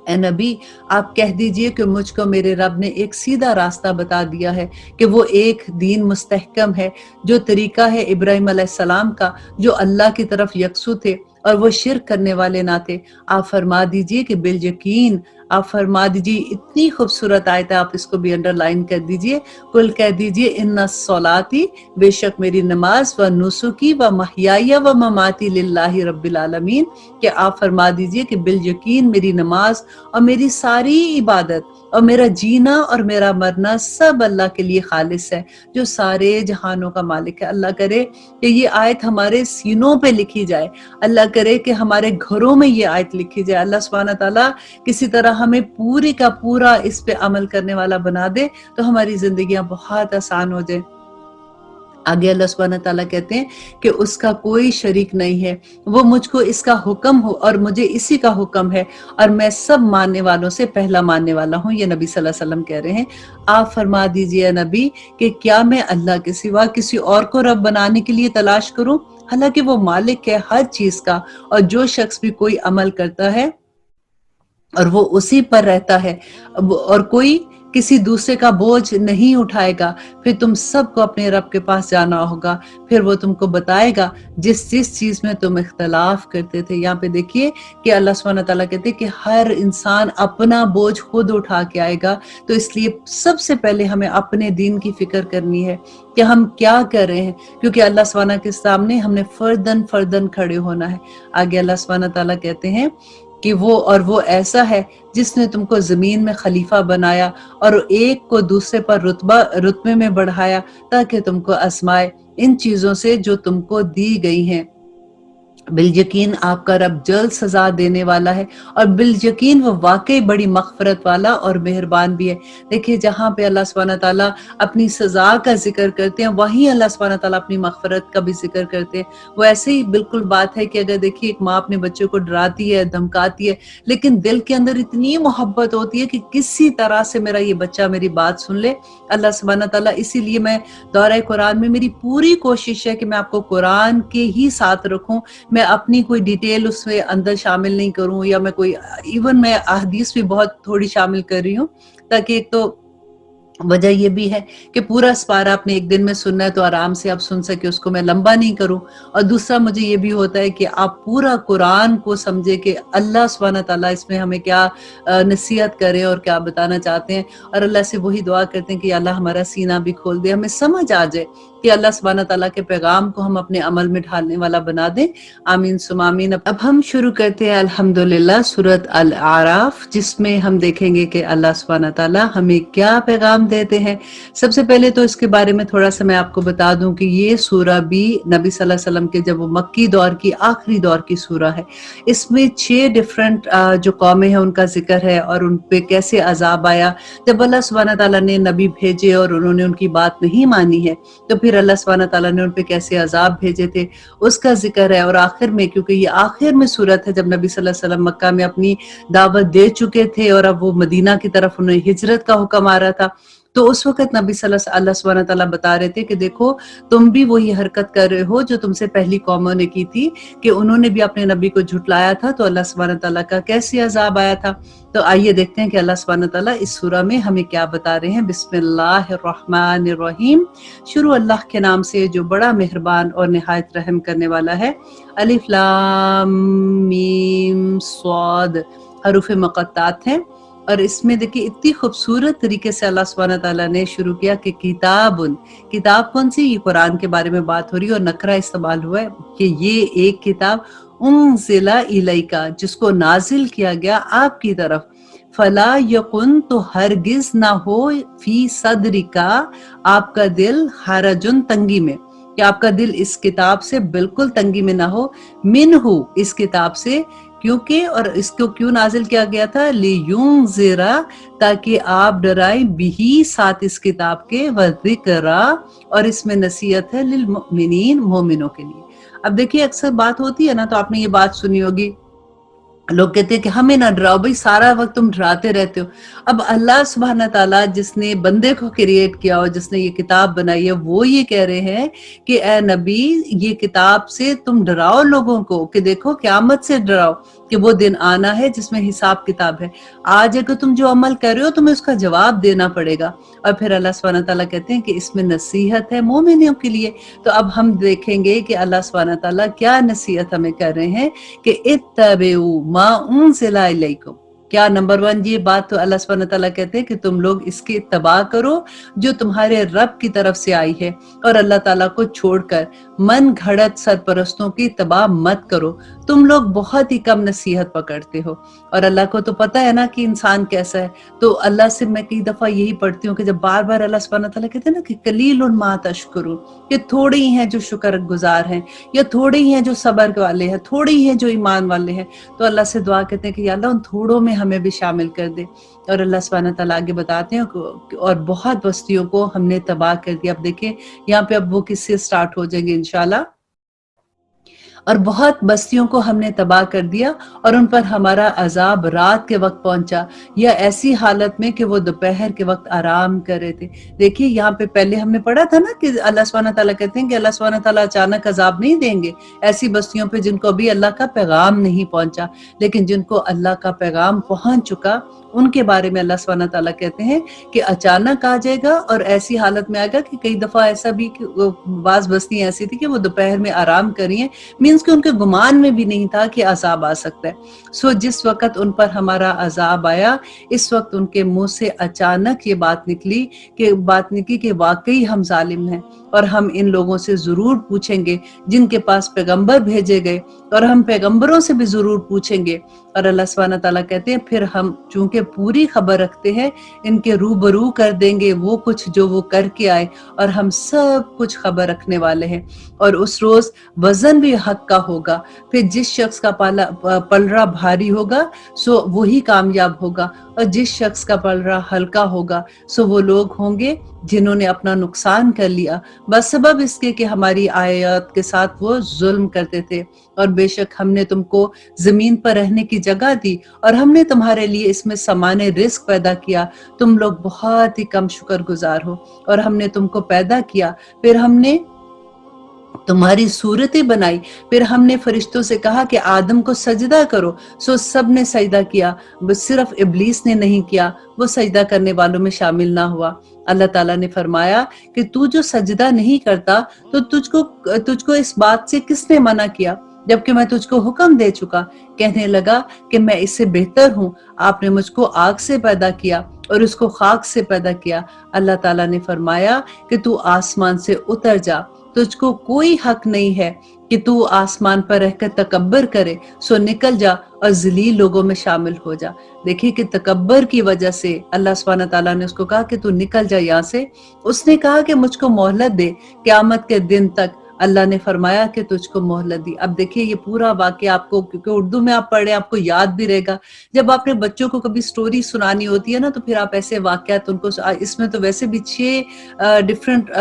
اے नबी आप कह दीजिए कि मुझको मेरे रब ने एक सीधा रास्ता बता दिया है कि वो एक दीन मुस्तहकम है जो तरीका है इब्राहिम अलैहिस्सलाम का जो अल्लाह की तरफ यकसू थे और वो शिर्क करने वाले ना थे। आप फरमा दीजिए कि बिल यकीन आप फरमा दीजिए, इतनी खूबसूरत आयत है, आप इसको भी अंडरलाइन कर दीजिए। कुल कह दीजिए इन्ना सलाती बेशक मेरी नमाज व नुसुकी व महयाया व ममाती लिल्लाहि रब्बिल आलमीन कि आप फरमा दीजिए कि बिल यकीन मेरी नमाज और मेरी सारी इबादत और मेरा जीना और मेरा मरना सब अल्लाह के लिए खालिस है जो सारे जहानों का मालिक है। अल्लाह करे कि ये आयत हमारे सीनों पे लिखी जाए, अल्लाह करे कि हमारे घरों में ये आयत लिखी जाए। अल्लाह सुब्हानहू तआला किसी तरह हमें पूरी का पूरा इस पे अमल करने वाला बना दे तो हमारी जिंदगियां बहुत आसान हो जाए। आगे अल्लाह सुब्हानहू तआला कहते हैं कि उसका कोई शरीक नहीं है, वो मुझको इसका हुक्म हो और मुझे इसी का हुक्म है और मैं सब मानने वालों से पहला मानने वाला हूँ। ये नबी सल्लल्लाहु अलैहि वसल्लम कह रहे हैं। आप फरमा दीजिए नबी कि क्या मैं अल्लाह के सिवा किसी और को रब बनाने के लिए तलाश करूं, हालांकि वो मालिक है हर चीज का और जो शख्स भी कोई अमल करता है और वो उसी पर रहता है और कोई किसी दूसरे का बोझ नहीं उठाएगा, फिर तुम सबको अपने रब के पास जाना होगा, फिर वो तुमको बताएगा जिस जिस चीज में तुम इख्तलाफ करते थे। यहाँ पे देखिए कि अल्लाह सुब्हानहू तआला कहते हैं कि हर इंसान अपना बोझ खुद उठा के आएगा, तो इसलिए सबसे पहले हमें अपने दीन की फिक्र करनी है कि हम क्या कर रहे हैं, क्योंकि अल्लाह सुब्हानहू के सामने हमने फर्दन फर्दन खड़े होना है। आगे अल्लाह सुब्हानहू तआला कहते हैं कि वो ऐसा है जिसने तुमको जमीन में खलीफा बनाया और एक को दूसरे पर रुतबे में बढ़ाया ताकि तुमको आजमाए इन चीजों से जो तुमको दी गई हैं। बिल यकीन आपका रब जल्द सजा देने वाला है और बिल यकीन वो वाकई बड़ी मग़फ़िरत वाला और मेहरबान भी है। देखिए जहाँ पे अल्लाह सुब्हानहू तआला अपनी सजा का जिक्र करते हैं वहीं अल्लाह सुब्हानहू तआला अपनी मग़फ़िरत का भी जिक्र करते हैं। वो ऐसे ही बिल्कुल बात है कि अगर देखिए एक माँ अपने बच्चों को डराती है, धमकाती है, लेकिन दिल के अंदर इतनी मोहब्बत होती है कि किसी तरह से मेरा ये बच्चा मेरी बात सुन ले। अल्लाह सुब्हानहू तआला इसीलिए मैं दौरा कुरान में मेरी पूरी कोशिश है कि मैं आपको कुरान के ही साथ रखूं, मैं अपनी कोई डिटेल उसमें अंदर शामिल नहीं करूं या मैं कोई इवन मैं अहदीस भी बहुत थोड़ी शामिल कर रही हूँ, ताकि एक तो वजह ये भी है कि पूरा स्पारा आपने एक दिन में सुनना है तो आराम से आप सुन सके, उसको मैं लंबा नहीं करूं। और दूसरा मुझे ये भी होता है कि आप पूरा कुरान को समझे कि अल्लाह सुब्हानहू तआला इसमें हमें क्या नसीहत करे और क्या बताना चाहते हैं, और अल्लाह से वही दुआ करते हैं कि अल्लाह हमारा सीना भी खोल दे, हमें समझ आ जाए कि अल्लाह सुब्हानहू तआला के पैगाम को हम अपने अमल में ढालने वाला बना दें। आमीन सुम आमीन। अब हम शुरू करते हैं अल्हम्दुलिल्लाह सूरत अल आराफ, जिसमें हम देखेंगे कि अल्लाह सुब्हानहू तआला हमें क्या पैगाम देते हैं। सबसे पहले तो इसके बारे में थोड़ा सा मैं आपको बता दूं कि ये सूरा भी नबी सल्लल्लाहु अलैहि वसल्लम के जब वो मक्की दौर की आखिरी दौर की सूरा है। इसमें 6 डिफरेंट जो कौमें हैं उनका जिक्र है और उन पे कैसे अजाब आया जब अल्लाह सुब्हानहू तआला ने नबी भेजे और उन्होंने उनकी बात नहीं मानी है, तो फिर अल्लाह सुब्हानहू तआला ने उन पे कैसे अजाब भेजे थे उसका जिक्र है। और आखिर में, क्योंकि ये आखिर में सूरत है जब नबी सल्लल्लाहु अलैहि वसल्लम मक्का में अपनी दावत दे चुके थे और अब वो मदीना की तरफ उन्हें हिजरत का हुक्म आ रहा था, तो उस वक्त नबी अल्लाह सुब्हानहू तआला बता रहे थे कि देखो तुम भी वही हरकत कर रहे हो जो तुमसे पहली कौमों ने की थी, कि उन्होंने भी अपने नबी को झुटलाया था, तो अल्लाह सुब्हानहू तआला का कैसे अजाब आया था। तो आइए देखते हैं कि अल्लाह सुब्हानहू तआला इस सूरा में हमें क्या बता रहे हैं। बिस्मिल्लाहिर्रहमानिर्रहीम, शुरू अल्लाह के नाम से जो बड़ा मेहरबान और निहायत रहम करने वाला है। अलिफ लाम मीम स्वाद हरूफ मुक़त्तात हैं और इसमें देखिए इतनी खूबसूरत तरीके से अल्लाह सुब्हानहू तआला ने शुरू किया कि किताबुन, किताब कौन सी, ये कुरान के बारे में बात हो रही है और नकरा इस्तेमाल हुआ है कि ये एक किताब उन्ज़िला इलैका, जिसको नाजिल किया गया आपकी तरफ, फला यकुन, तो हरगिज ना हो, फी सदरिका, आपका दिल, हरजुन, तंगी में, कि आपका दिल इस किताब से बिल्कुल तंगी में ना हो, मिनहु, इस किताब से, क्योंकि, और इसको क्यों नाजिल किया गया था, लियुंज़िरा, ताकि आप डराएं, बिही, साथ इस किताब के, व ज़िक्रा, और इसमें नसीहत है, लिल मुमिनीन, मोमिनों के लिए। अब देखिए अक्सर बात होती है ना, तो आपने ये बात सुनी होगी लोग कहते हैं कि हमें ना डराओ, भाई सारा वक्त तुम डराते रहते हो। अब अल्लाह सुब्हाना ताला जिसने बंदे को क्रिएट किया और जिसने ये किताब बनाई है, वो ये कह रहे हैं कि ए नबी, ये किताब से तुम डराओ लोगों को कि देखो क़यामत से डराओ कि वो दिन आना है जिसमें हिसाब किताब है। आज अगर तुम जो अमल कर रहे हो तुम्हें उसका जवाब देना पड़ेगा। और फिर अल्लाह सुब्हाना ताला कहते हैं कि इसमें नसीहत है मोमिनों के लिए। तो अब हम देखेंगे कि अल्लाह सुब्हाना ताला क्या नसीहत हमें कर रहे हैं कि इत्तबिउ मा उनज़िला इलैकुम। क्या नंबर 1 ये बात तो अल्लाह सुब्हानहू व तआला कहते हैं कि तुम लोग इसकी इत्तबा करो जो तुम्हारे रब की तरफ से आई है, और अल्लाह ताला को छोड़कर मन घड़त सरपरस्तों की इत्तबा मत करो। तुम लोग बहुत ही कम नसीहत पकड़ते हो, और अल्लाह को तो पता है ना कि इंसान कैसा है। तो अल्लाह से मैं कई दफा यही पढ़ती हूँ कि जब बार बार अल्लाह सुब्हानहू व तआला कहते हैं ना कि कलीलुन मा तशकुरून, कि थोड़े ही हैं जो शुक्र गुजार हैं, या थोड़े ही हैं जो सब्र वाले हैं, थोड़े ही हैं जो ईमान वाले हैं। तो अल्लाह से दुआ करते हैं कि या अल्लाह उन थोड़ों में हमें भी शामिल कर दे। और अल्लाह सुब्हानहू व तआला आगे बताते हैं और बहुत बस्तियों को हमने तबाह कर दिया। अब देखिए यहाँ पे अब वो किससे स्टार्ट हो जाएंगे इंशाल्लाह। और बहुत बस्तियों को हमने तबाह कर दिया और उन पर हमारा अजाब रात के वक्त पहुंचा, या ऐसी हालत में कि वो दोपहर के वक्त आराम कर रहे थे। देखिए यहाँ पे पहले हमने पढ़ा था ना कि अल्लाह सुब्हानहू व तआला कहते हैं कि अल्लाह सुब्हानहू व तआला अचानक अजाब नहीं देंगे ऐसी बस्तियों पे जिनको अभी अल्लाह का पैगाम नहीं पहुंचा, लेकिन जिनको अल्लाह का पैगाम पहुंच चुका उनके बारे में अल्लाह सुब्हानहू व तआला कहते हैं कि अचानक आ जाएगा, और ऐसी हालत में आएगा कि कई दफा ऐसा भी कि बाज बस्ती ऐसी थी कि वो दोपहर में आराम कर रही हैं, मीन्स कि उनके गुमान में भी नहीं था कि अजाब आ सकता है। सो जिस वक्त उन पर हमारा अजाब आया, इस वक्त उनके मुंह से अचानक ये बात निकली कि वाकई हम जालिम हैं, और हम इन लोगों से जरूर पूछेंगे जिनके पास पैगंबर भेजे गए, और हम पैगंबरों से भी जरूर पूछेंगे। और अल्लाह सुब्हानहू व तआला कहते हैं फिर हम चूंकि पूरी खबर रखते हैं, इनके रूबरू कर देंगे वो कुछ जो वो करके आए, और हम सब कुछ खबर रखने वाले हैं। और उस रोज वजन भी हक का होगा। फिर जिस शख्स का पलड़ा भारी होगा सो वही कामयाब होगा, और जिस शख्स का पलड़ा हल्का होगा सो वो लोग होंगे जिन्होंने अपना नुकसान कर लिया बस सबब इसके कि हमारी आयत के साथ वो जुल्म करते थे। और बेशक हमने तुमको जमीन पर रहने की जगह दी, और हमने तुम्हारे लिए इसमें समाने रिस्क पैदा किया, तुम लोग बहुत ही कम शुक्रगुजार हो। और हमने तुमको पैदा किया, फिर हमने तुम्हारी सूरतें बनाई, फिर हमने फरिश्तों से कहा कि आदम को सजदा करो, सो सब ने सजदा किया, बस सिर्फ इब्लीस ने नहीं किया, वो सजदा करने वालों में शामिल ना हुआ। अल्लाह ताला ने फरमाया कि तू जो सजदा नहीं करता तो तुझको इस बात से किसने मना किया, जबकि मैं तुझको हुक्म दे चुका। कहने लगा कि मैं इससे बेहतर हूँ, आपने मुझको आग से पैदा किया और उसको खाक से पैदा किया। अल्लाह ताला ने फरमाया कि तू आसमान से उतर जा, तुझको कोई हक नहीं है कि तू आसमान पर रहकर तकब्बर करे, सो निकल जा और जलील लोगों में शामिल हो जा। देखिए कि तकब्बर की वजह से अल्लाह सुब्हानहू व तआला ने उसको कहा कि तू निकल जा यहाँ से। उसने कहा कि मुझको मोहलत दे क़यामत के दिन तक, अल्लाह ने फरमाया कि तुझको मोहलत दी। अब देखिए ये पूरा वाक़या आपको, क्योंकि उर्दू में आप पढ़े आपको याद भी रहेगा। जब आपने बच्चों को कभी स्टोरी सुनानी होती है ना, तो फिर आप ऐसे वाक़यात उनको, इसमें तो वैसे भी 6 डिफरेंट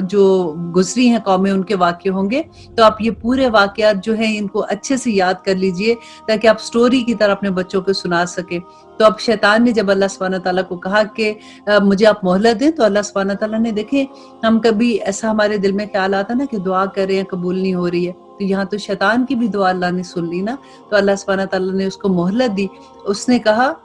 जो गुजरी हैं कौमें उनके वाक़े होंगे, तो आप ये पूरे वाक़यात जो हैं इनको अच्छे से याद कर लीजिए ताकि आप स्टोरी की तरह अपने बच्चों को सुना सके। तो अब शैतान ने जब अल्लाह सुब्हानहू व तआला को कहा कि मुझे आप मोहलत दें, तो अल्लाह सुब्हानहू व तआला ने, देखें हम कभी ऐसा हमारे दिल में ख्याल आता ना कि दुआ कर रहे हैं कबूल नहीं हो रही है, तो यहाँ तो शैतान की भी दुआ अल्लाह ने सुन ली ना। तो अल्लाह सुब्हानहू व तआला ने उसको मोहलत दी। उसने कहा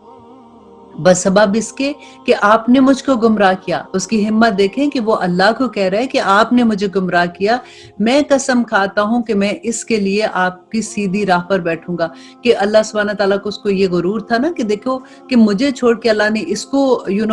बस सबब इसके कि आपने मुझको गुमराह किया। उसकी हिम्मत देखें कि वो अल्लाह को कह रहा है कि आपने मुझे गुमराह किया, मैं कसम खाता हूं कि मैं इसके लिए आपकी सीधी राह पर बैठूंगा। कि अल्लाह सुब्हानहू व तआला को उसको ये गुरूर था ना कि देखो कि मुझे छोड़ के अल्लाह ने इसको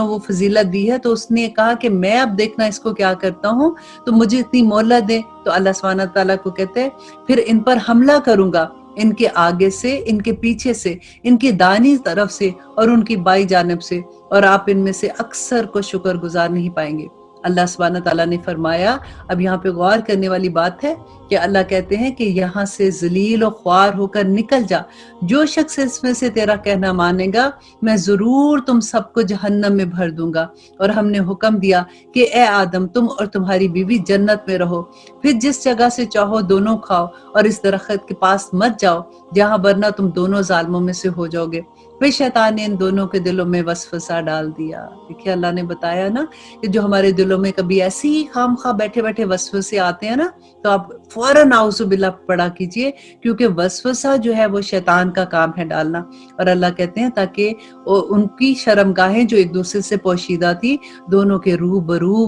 वो फजीलत दी है, तो उसने कहा कि मैं अब देखना इसको क्या करता हूँ, तो मुझे इतनी मोहलत दे। तो अल्लाह सुब्हानहू व तआला को कहते हैं फिर इन पर हमला करूंगा, इनके आगे से, इनके पीछे से, इनकी दानी तरफ से और उनकी बाई जानब से, और आप इनमें से अक्सर को शुक्रगुजार नहीं पाएंगे। اللہ سبحانہ تعالیٰ نے فرمایا، اب یہاں پہ غور کرنے والی بات ہے کہ اللہ کہتے ہیں کہ یہاں سے ذلیل و خوار ہو کر نکل جا، جو شخص اس میں سے تیرا کہنا مانے گا میں ضرور تم سب کو جہنم میں بھر دوں گا۔ اور ہم نے حکم دیا کہ اے آدم تم اور تمہاری بیوی جنت میں رہو، پھر جس جگہ سے چاہو دونوں کھاؤ، اور اس درخت کے پاس مت جاؤ جہاں ورنہ تم دونوں ظالموں میں سے ہو جاؤ گے۔ پھر شیطان نے ان دونوں کے دلوں میں وسوسہ ڈال دیا۔ دیکھیے اللہ نے بتایا نا کہ جو ہمارے دلوں میں کبھی ایسے ہی خام خواہ بیٹھے بیٹھے وسوسے آتے ہیں نا، تو آپ فوراً اعوذ باللہ پڑھا کیجئے، کیونکہ وسوسہ جو ہے وہ شیطان کا کام ہے ڈالنا۔ اور اللہ کہتے ہیں تاکہ ان کی شرمگاہیں جو ایک دوسرے سے پوشیدہ تھی دونوں کے روبرو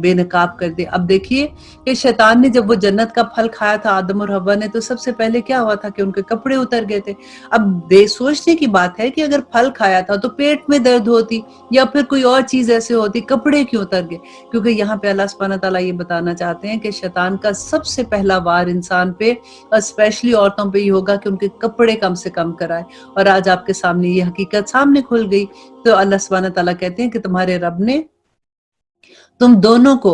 بے نقاب کر دے۔ اب دیکھیے کہ شیطان نے جب وہ جنت کا پھل کھایا تھا آدم اور حوا نے، تو سب سے پہلے کیا ہوا تھا کہ ان کے کپڑے اتر گئے تھے۔ اب سوچنے کی بات ہے کہ اگر پھل کھایا تھا تو پیٹ میں درد ہوتی یا پھر کوئی اور چیز ایسے ہوتی، کپڑے کیوں اتر گئے؟ کیونکہ یہاں پہ اللہ سبحانہ تعالیٰ یہ بتانا چاہتے ہیں کہ شیطان کا سب سے پہلا وار انسان پہ اور اسپیشلی عورتوں پہ یہ ہوگا کہ ان کے کپڑے کم سے کم کرائے۔ اور آج آپ کے سامنے یہ حقیقت سامنے کھل گئی۔ تو اللہ سبحانہ تعالیٰ کہتے ہیں کہ تمہارے رب نے تم دونوں کو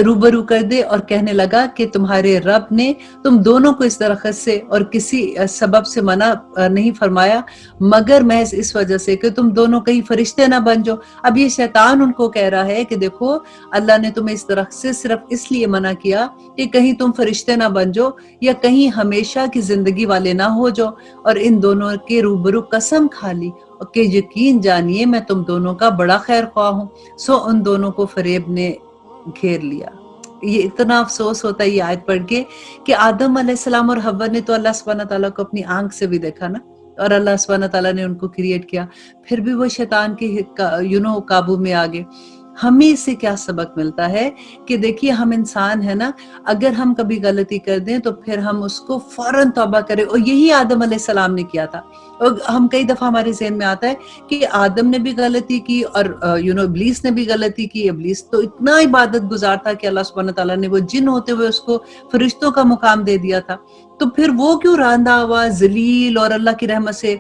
روبرو کر دے اور کہنے لگا کہ تمہارے رب نے تم دونوں کو اس درخت سے اور کسی سبب سے منع نہیں فرمایا مگر محض اس وجہ سے کہ تم دونوں کہیں فرشتے نہ بن جاؤ۔ اب یہ شیطان ان کو کہہ رہا ہے کہ دیکھو اللہ نے تمہیں اس درخت سے صرف اس لیے منع کیا کہ کہیں تم فرشتے نہ بن جاؤ یا کہیں ہمیشہ کی زندگی والے نہ ہو جاؤ، اور ان دونوں کے روبرو قسم کھا لی کہ یقین جانیے میں تم دونوں کا بڑا خیر خواہ ہوں۔ سو ان دونوں کو فریب نے گھیر لیا۔ یہ اتنا افسوس ہوتا ہے یہ آیت پڑھ کے کہ آدم علیہ السلام اور حوا نے تو اللہ سبحانہ تعالیٰ کو اپنی آنکھ سے بھی دیکھا نا، اور اللہ سبحانہ تعالیٰ نے ان کو کریٹ کیا، پھر بھی وہ شیطان کے قابو میں آ گئے۔ ہمیں اس سے کیا سبق ملتا ہے کہ دیکھیے ہم انسان ہیں نا، اگر ہم کبھی غلطی کر دیں تو پھر ہم اس کو فوراً توبہ کریں، اور یہی آدم علیہ السلام نے کیا تھا۔ اور ہم کئی دفعہ ہمارے ذہن میں آتا ہے کہ آدم نے بھی غلطی کی اور ابلیس نے بھی غلطی کی۔ ابلیس تو اتنا عبادت گزار تھا کہ اللہ سبحانہ تعالیٰ نے وہ جن ہوتے ہوئے اس کو فرشتوں کا مقام دے دیا تھا، تو پھر وہ کیوں راندہ ہوا ذلیل اور اللہ کی رحمت سے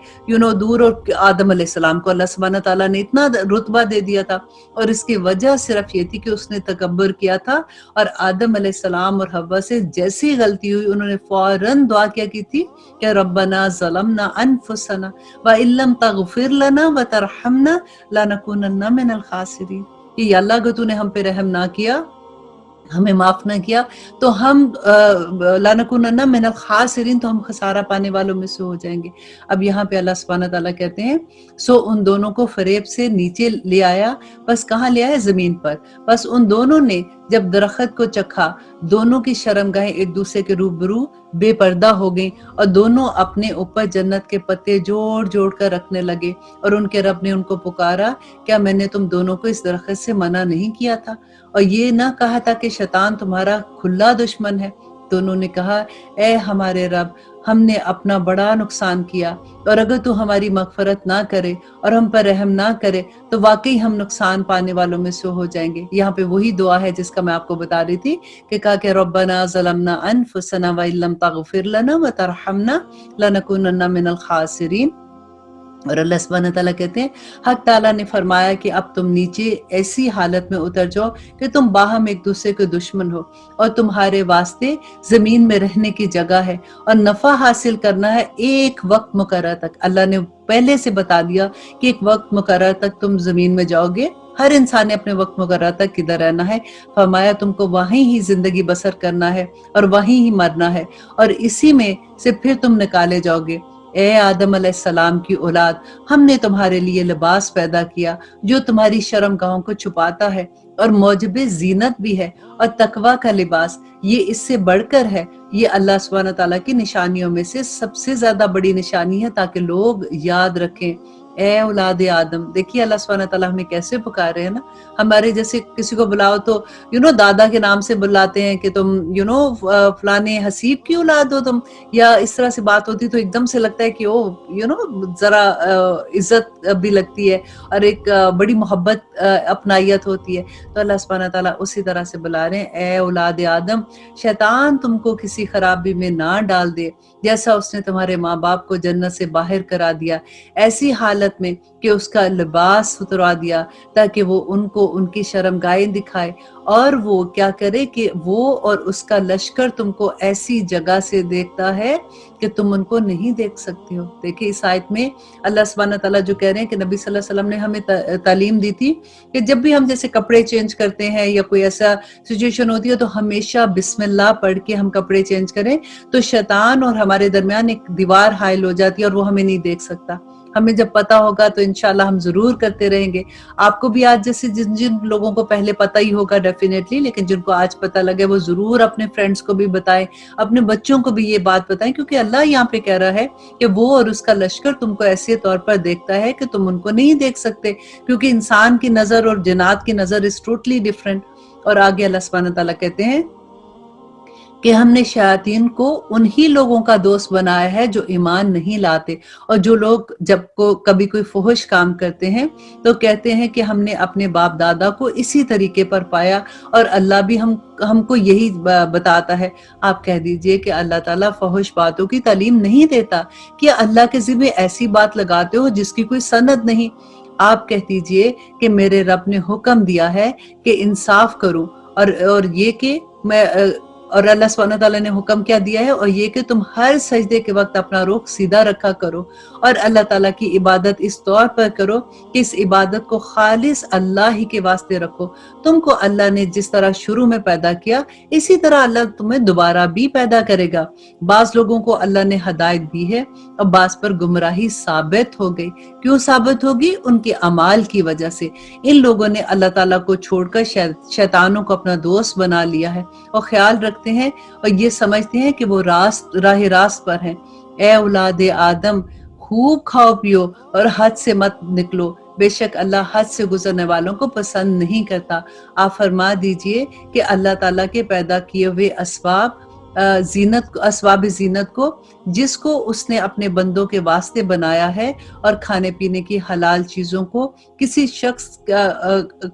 دور، اور آدم علیہ السلام کو اللہ سبحانہ تعالیٰ نے اتنا رتبہ دے دیا تھا، اور اس کی وجہ صرف یہ تھی کہ اس نے تکبر کیا تھا۔ اور آدم علیہ السلام اور حوا سے جیسی غلطی ہوئی انہوں نے فوراً دعا کیا کی تھی کہ ربنا ظلمنا انفسنا وان لم تغفر لنا وترحمنا لنکونن من الخاسرین، کہ اللہ اگر تو نے ہم پہ رحم نہ کیا، ہمیں معاف نہ کیا، تو ہم لَنَكُونَنَّ مِنَ الْخَاسِرِينَ، تو ہم خسارہ پانے والوں میں سے ہو جائیں گے۔ اب یہاں پہ اللہ سبحانہ تعالیٰ کہتے ہیں سو ان دونوں کو فریب سے نیچے لے آیا، بس کہاں لے آیا؟ زمین پر۔ بس ان دونوں نے جب درخت کو چکھا، دونوں کی شرمگاہیں ایک دوسرے کے روبرو بے پردہ ہو گئیں، اور دونوں اپنے اوپر جنت کے پتے جوڑ جوڑ کر رکھنے لگے، اور ان کے رب نے ان کو پکارا، کیا میں نے تم دونوں کو اس درخت سے منع نہیں کیا تھا؟ اور یہ نہ کہا تھا کہ شیطان تمہارا کھلا دشمن ہے؟ تو انہوں نے کہا اے ہمارے رب، ہم نے اپنا بڑا نقصان کیا، اور اگر تو ہماری مغفرت نہ کرے اور ہم پر رحم نہ کرے تو واقعی ہم نقصان پانے والوں میں سے ہو جائیں گے۔ یہاں پہ وہی دعا ہے جس کا میں آپ کو بتا رہی تھی کہ کہا کہ ربنا ظلمنا انفسنا وان لم تغفر لنا وترحمنا لنکونن من الخاسرین۔ اور اللہ سبحانہ تعالیٰ کہتے ہیں حق تعالیٰ نے فرمایا کہ اب تم نیچے ایسی حالت میں اتر جاؤ کہ تم باہم ایک دوسرے کے دشمن ہو، اور تمہارے واسطے زمین میں رہنے کی جگہ ہے اور نفع حاصل کرنا ہے ایک وقت مقرر تک۔ اللہ نے پہلے سے بتا دیا کہ ایک وقت مقرر تک تم زمین میں جاؤ گے، ہر انسان نے اپنے وقت مقرر تک کدھر رہنا ہے، فرمایا تم کو وہیں ہی زندگی بسر کرنا ہے اور وہیں ہی مرنا ہے، اور اسی میں سے پھر تم نکالے جاؤ گے۔ اے آدم علیہ السلام کی اولاد، ہم نے تمہارے لیے لباس پیدا کیا جو تمہاری شرمگاہوں کو چھپاتا ہے اور موجب زینت بھی ہے، اور تقوی کا لباس یہ اس سے بڑھ کر ہے۔ یہ اللہ سبحانہ تعالیٰ کی نشانیوں میں سے سب سے زیادہ بڑی نشانی ہے تاکہ لوگ یاد رکھیں۔ اے اولاد آدم، دیکھیے اللہ سبحانہ تعالیٰ ہمیں کیسے پکار رہے ہیں نا۔ ہمارے جیسے کسی کو بلاؤ تو دادا کے نام سے بلاتے ہیں کہ تم فلانے حسیب کی اولاد ہو تم، یا اس طرح سے بات ہوتی تو ایک دم سے لگتا ہے کہ ذرا عزت بھی لگتی ہے اور ایک بڑی محبت اپنائیت ہوتی ہے۔ تو اللہ سبحانہ تعالیٰ اسی طرح سے بلا رہے ہیں اے اولاد آدم، شیطان تم کو کسی خرابی میں نہ ڈال دے جیسا اس نے تمہارے ماں باپ کو جنت سے باہر کرا دیا، ایسی حالت हालत में कि उसका लिबास उतरवा दिया ताकि वो उनको उनकी शर्मगाहें दिखाए, और वो क्या करे कि वो और उसका लश्कर तुमको ऐसी जगह से देखता है कि तुम उनको नहीं देख सकते हो। देखिए इस आयत में अल्लाह सुब्हानहू तआला जो कह रहे हैं कि नबी सल्लल्लाहु अलैहि वसल्लम ने हमें तालीम दी थी कि जब भी हम जैसे कपड़े चेंज करते हैं या कोई ऐसा सिचुएशन होती है तो हमेशा बिस्मिल्लाह पढ़ के हम कपड़े चेंज करें, तो शैतान और हमारे दरमियान एक दीवार हाइल हो जाती है और वो हमें नहीं देख सकता। हमें जब पता होगा तो इंशाल्लाह हम जरूर करते रहेंगे। आपको भी आज जैसे जिन जिन लोगों को पहले पता ही होगा डेफिनेटली, लेकिन जिनको आज पता लगे वो जरूर अपने फ्रेंड्स को भी बताएं, अपने बच्चों को भी ये बात बताएं, क्योंकि अल्लाह यहाँ पे कह रहा है कि वो और उसका लश्कर तुमको ऐसे तौर पर देखता है कि तुम उनको नहीं देख सकते, क्योंकि इंसान की नजर और जिन्नात की नजर इज टोटली डिफरेंट। और आगे अल्लाह सुब्हानहू तआला कहते हैं कि हमने शयातीन को उन्हीं लोगों का दोस्त बनाया है जो ईमान नहीं लाते, और जो लोग जब को कभी कोई फुहश काम करते हैं तो कहते हैं कि हमने अपने बाप दादा को इसी तरीके पर पाया, और अल्लाह भी हमको यही बताता है। आप कह दीजिए कि अल्लाह ताला फहुश बातों की तालीम नहीं देता, कि अल्लाह के ज़िम्मे ऐसी बात लगाते हो जिसकी कोई सनद नहीं। आप कह दीजिए कि मेरे रब ने हुक्म दिया है कि इंसाफ करूं, और ये कि मैं और अल्लाह सुब्हानहू तआला ने हुक्म क्या दिया है, और ये कि तुम हर सजदे के वक्त अपना रुख सीधा रखा करो और अल्लाह ताला की इबादत इस तौर पर करो कि इस इबादत को खालिस अल्लाह ही के वास्ते रखो। तुमको अल्लाह ने जिस तरह शुरू में पैदा किया इसी तरह अल्लाह तुम्हें दोबारा भी पैदा करेगा। बाज लोगों को अल्लाह ने हदायत दी है और बाज पर गुमराही साबित हो गई। क्यों साबित होगी? उनके अमाल की वजह से। इन लोगों ने अल्लाह ताला को छोड़कर शैतानों को अपना दोस्त बना लिया है और ख्याल रखते हैं और ये समझते हैं कि वो राह रास्त पर हैं। ए औलादे आदम, खूब खाओ पियो और हद से मत निकलो, बेशक अल्लाह हद से गुजरने वालों को पसंद नहीं करता। आप फरमा दीजिए कि अल्लाह ताला के पैदा किए हुए असबाब जीनत को जिसको उसने अपने बंदों के वास्ते बनाया है, और खाने पीने की हलाल चीजों को किसी शख्स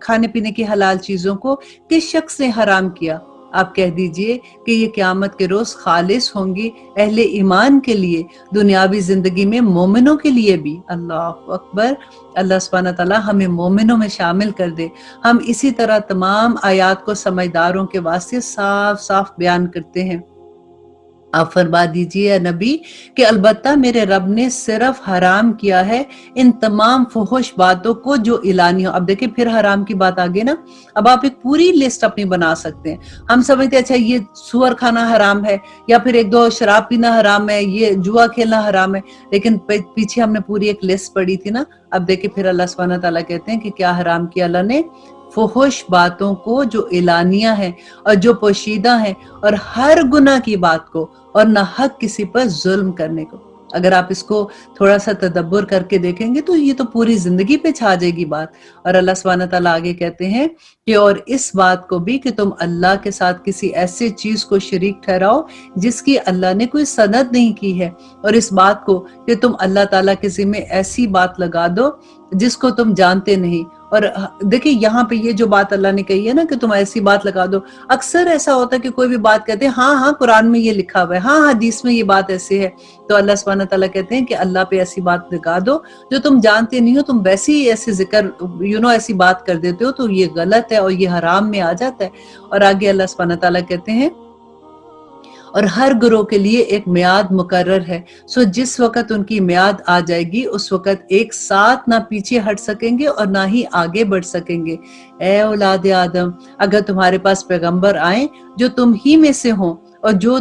खाने पीने की हलाल चीजों को किस शख्स ने हराम किया? आप कह दीजिए कि ये क़यामत के रोज खालिस होंगी अहले ईमान के लिए, दुनियावी जिंदगी में मोमिनों के लिए भी। अल्लाह अकबर। अल्लाह सुब्हानहू तआला हमें मोमिनों में शामिल कर दे। हम इसी तरह तमाम आयात को समझदारों के वास्ते साफ साफ बयान करते हैं। आप फरमा दीजिए नबी कि अलबत्ता मेरे रब ने सिर्फ हराम किया है इन तमाम फुहुश बातों को जो इलानी हो। अब देखिए फिर हराम की बात आ गई ना। अब आप एक पूरी लिस्ट अपनी बना सकते हैं। हम समझते अच्छा ये सुअर खाना हराम है, या फिर एक दो शराब पीना हराम है, ये जुआ खेलना हराम है, लेकिन पीछे हमने पूरी एक लिस्ट पढ़ी थी ना। अब देखिए फिर अल्लाह सुब्हानहू तआला कहते हैं कि क्या हराम किया अल्लाह ने? फुहुश बातों को जो इलानिया है और जो पोशीदा है, और हर गुनाह की बात को, और न हक किसी पर जुल्म करने को। अगर आप इसको थोड़ा सा तदब्बर करके देखेंगे तो ये तो पूरी जिंदगी पे छा जाएगी बात। और अल्लाह सुब्हानहू तआला आगे कहते हैं कि और इस बात को भी कि तुम अल्लाह के साथ किसी ऐसे चीज को शरीक ठहराओ जिसकी अल्लाह ने कोई सनद नहीं की है, और इस बात को कि तुम अल्लाह ताला के ज़िम्मे ऐसी बात लगा दो जिसको तुम जानते नहीं। और देखिए यहाँ पे ये जो बात अल्लाह ने कही है ना कि तुम ऐसी बात लगा दो, अक्सर ऐसा होता है कि कोई भी बात कहते हैं हाँ हाँ कुरान में ये लिखा हुआ है, हाँ हदीस में ये बात ऐसे है, तो अल्लाह सुब्हानहू तआला कहते हैं कि अल्लाह पे ऐसी बात लगा दो जो तुम जानते नहीं हो, तुम वैसे ही ऐसे जिक्र ऐसी बात कर देते हो, तो ये गलत है और ये हराम में आ जाता है। और आगे अल्लाह सुब्हानहू तआला कहते हैं और हर गुरोह के लिए एक मियाद मुकर्रर है, सो जिस वक़्त उनकी मियाद आ जाएगी उस वक़्त एक साथ ना पीछे हट सकेंगे और ना ही आगे बढ़ सकेंगे। ए औलादे आदम, अगर तुम्हारे पास पैगंबर आए जो तुम ही में से हों और जो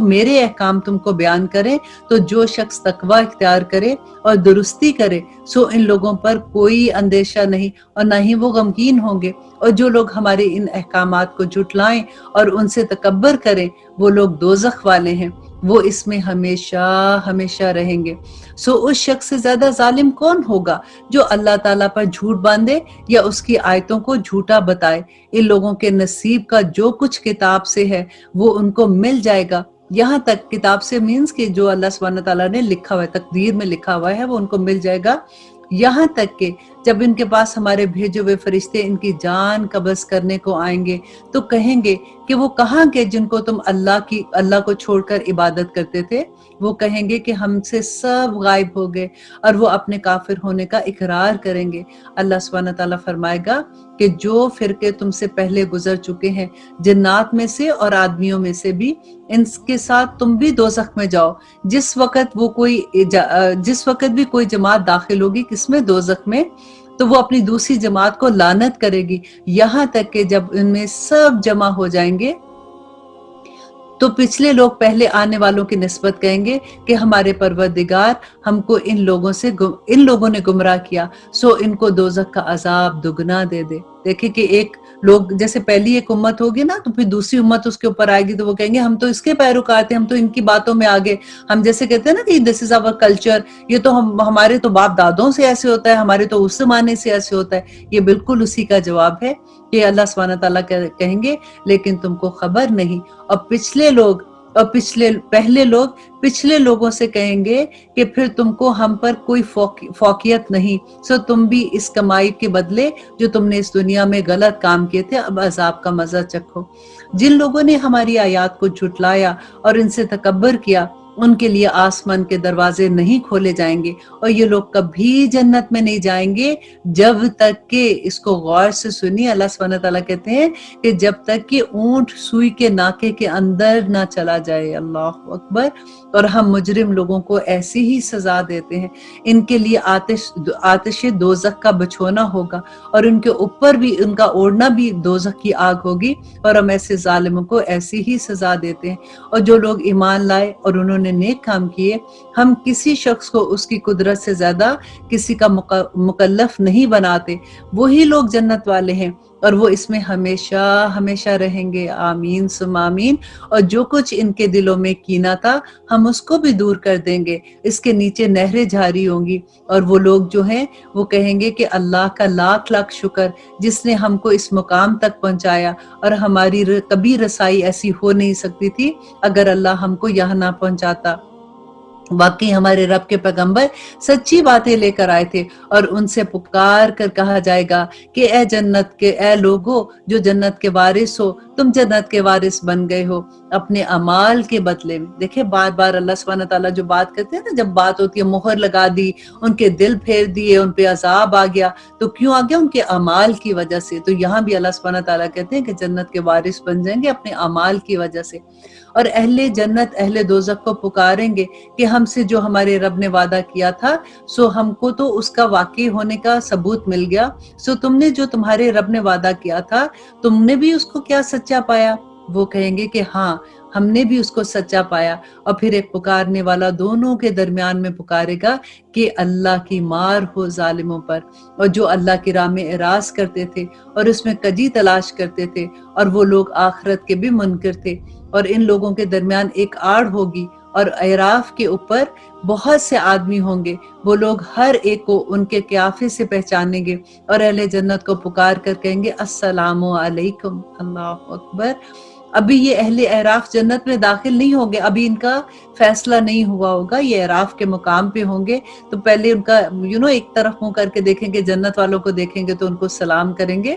मेरे अहकाम तुमको बयान करें, तो जो शख्स तकवा इख्तियार करे और दुरुस्ती करे सो इन लोगों पर कोई अंदेशा नहीं और ना ही वो गमगीन होंगे। और जो लोग हमारे इन अहकामात को झुटलाएं और उनसे तकब्बर करें वो लोग दोज़ख वाले हैं, वो इसमें हमेशा हमेशा रहेंगे। सो उस शख्स से ज्यादा जालिम कौन होगा जो अल्लाह ताला पर झूठ बांधे या उसकी आयतों को झूठा बताए। इन लोगों के नसीब का जो कुछ किताब से है वो उनको मिल जाएगा। यहाँ तक किताब से मीन्स कि जो अल्लाह सुब्हानहू तआला ने लिखा हुआ है, तकदीर में लिखा हुआ है, वो उनको मिल जाएगा। यहाँ तक कि جب ان کے پاس ہمارے بھیجے ہوئے فرشتے ان کی جان قبض کرنے کو آئیں گے تو کہیں گے کہ وہ کہاں کے جن کو تم اللہ کو چھوڑ کر عبادت کرتے تھے؟ وہ کہیں گے کہ ہم سے سب غائب ہو گئے، اور وہ اپنے کافر ہونے کا اقرار کریں گے۔ اللہ سبحانہ تعالیٰ فرمائے گا کہ جو فرقے تم سے پہلے گزر چکے ہیں، جنات میں سے اور آدمیوں میں سے بھی، ان کے ساتھ تم بھی دوزخ میں جاؤ۔ جس وقت بھی کوئی جماعت داخل ہوگی کس میں؟ دوزخ میں، تو وہ اپنی دوسری جماعت کو لعنت کرے گی، یہاں تک کہ جب ان میں سب جمع ہو جائیں گے تو پچھلے لوگ پہلے آنے والوں کی نسبت کہیں گے کہ ہمارے پروردگار ہم کو ان لوگوں نے گمراہ کیا، سو ان کو دوزخ کا عذاب دگنا دے دے۔ دیکھیں کہ ایک لوگ جیسے پہلی ایک امت ہوگی نا، تو پھر دوسری امت اس کے اوپر آئے گی تو وہ کہیں گے ہم تو اس کے پیروکار تھے، ہم تو ان کی باتوں میں آگے، ہم جیسے کہتے ہیں نا کہ دس از آور کلچر، یہ تو ہمارے تو باپ دادوں سے ایسے ہوتا ہے، ہمارے تو اس زمانے سے ایسے ہوتا ہے۔ یہ بالکل اسی کا جواب ہے کہ اللہ سبحانہ تعالیٰ کہیں گے لیکن تم کو خبر نہیں، اور پہلے لوگ پچھلے لوگوں سے کہیں گے کہ پھر تم کو ہم پر کوئی فوقیت نہیں، سو تم بھی اس کمائی کے بدلے جو تم نے اس دنیا میں غلط کام کیے تھے اب عذاب کا مزہ چکھو۔ جن لوگوں نے ہماری آیات کو جھٹلایا اور ان سے تکبر کیا، ان کے لیے آسمان کے دروازے نہیں کھولے جائیں گے، اور یہ لوگ کبھی جنت میں نہیں جائیں گے جب تک کہ، اس کو غور سے سنی، اللہ سبحانہ تعالیٰ کہتے ہیں کہ جب تک کہ اونٹ سوئی کے ناکے کے اندر نہ چلا جائے۔ اللہ اکبر۔ اور ہم مجرم لوگوں کو ایسی ہی سزا دیتے ہیں، ان کے لیے آتش دوزخ کا بچھونا ہوگا، اور ان کے اوپر بھی ان کا اوڑھنا بھی دوزخ کی آگ ہوگی، اور ہم ایسے ظالموں کو ایسی ہی سزا دیتے ہیں۔ اور جو لوگ ایمان لائے اور انہوں نے نیک کام کیے، ہم کسی شخص کو اس کی قدرت سے زیادہ کسی کا مکلف نہیں بناتے، وہی لوگ جنت والے ہیں، اور وہ اس میں ہمیشہ ہمیشہ رہیں گے۔ آمین ثم آمین۔ اور جو کچھ ان کے دلوں میں کینہ تھا ہم اس کو بھی دور کر دیں گے، اس کے نیچے نہریں جاری ہوں گی، اور وہ لوگ جو ہیں وہ کہیں گے کہ اللہ کا لاکھ لاکھ شکر جس نے ہم کو اس مقام تک پہنچایا، اور ہماری کبھی رسائی ایسی ہو نہیں سکتی تھی اگر اللہ ہم کو یہاں نہ پہنچاتا۔ واقعی ہمارے رب کے پیغمبر سچی باتیں لے کر آئے تھے، اور ان سے پکار کر کہا جائے گا کہ اے لوگو جو جنت کے وارث ہو، تم جنت کے وارث بن گئے ہو اپنے اعمال کے بدلے میں۔ دیکھیں بار بار اللہ سبحانہ تعالیٰ جو بات کرتے ہیں نا، جب بات ہوتی ہے مہر لگا دی، ان کے دل پھیر دیے، ان پہ عذاب آ گیا، تو کیوں آ گیا؟ ان کے اعمال کی وجہ سے۔ تو یہاں بھی اللہ سبحانہ تعالیٰ کہتے ہیں کہ جنت کے وارث بن جائیں گے اپنے اعمال کی وجہ سے، اور اہل جنت اہل دوزخ کو پکاریں گے کہ ہم سے جو ہمارے رب نے وعدہ کیا تھا، سو ہم کو تو اس کا واقعی ہونے کا ثبوت مل گیا، سو تم نے جو تمہارے رب نے وعدہ کیا تھا تم نے بھی اس کو کیا سچا پایا؟ وہ کہیں گے کہ ہاں ہم نے بھی اس کو سچا پایا، اور پھر ایک پکارنے والا دونوں کے درمیان میں پکارے گا کہ اللہ کی مار ہو ظالموں پر، اور جو اللہ کی راہ میں اعراض کرتے تھے اور اس میں کجی تلاش کرتے تھے، اور وہ لوگ آخرت کے بھی منکر تھے، اور ان لوگوں کے درمیان ایک آڑ ہوگی، اور اعراف کے اوپر بہت سے آدمی ہوں گے، وہ لوگ ہر ایک کو ان کے قیافے سے پہچانیں گے، اور اہل جنت کو پکار کر کہیں گے السلام علیکم۔ اللہ اکبر۔ ابھی یہ اہل اعراف جنت میں داخل نہیں ہوں گے، ابھی ان کا فیصلہ نہیں ہوا ہوگا، یہ اعراف کے مقام پہ ہوں گے، تو پہلے ان کا ایک طرف منہ کر کے دیکھیں گے، جنت والوں کو دیکھیں گے تو ان کو سلام کریں گے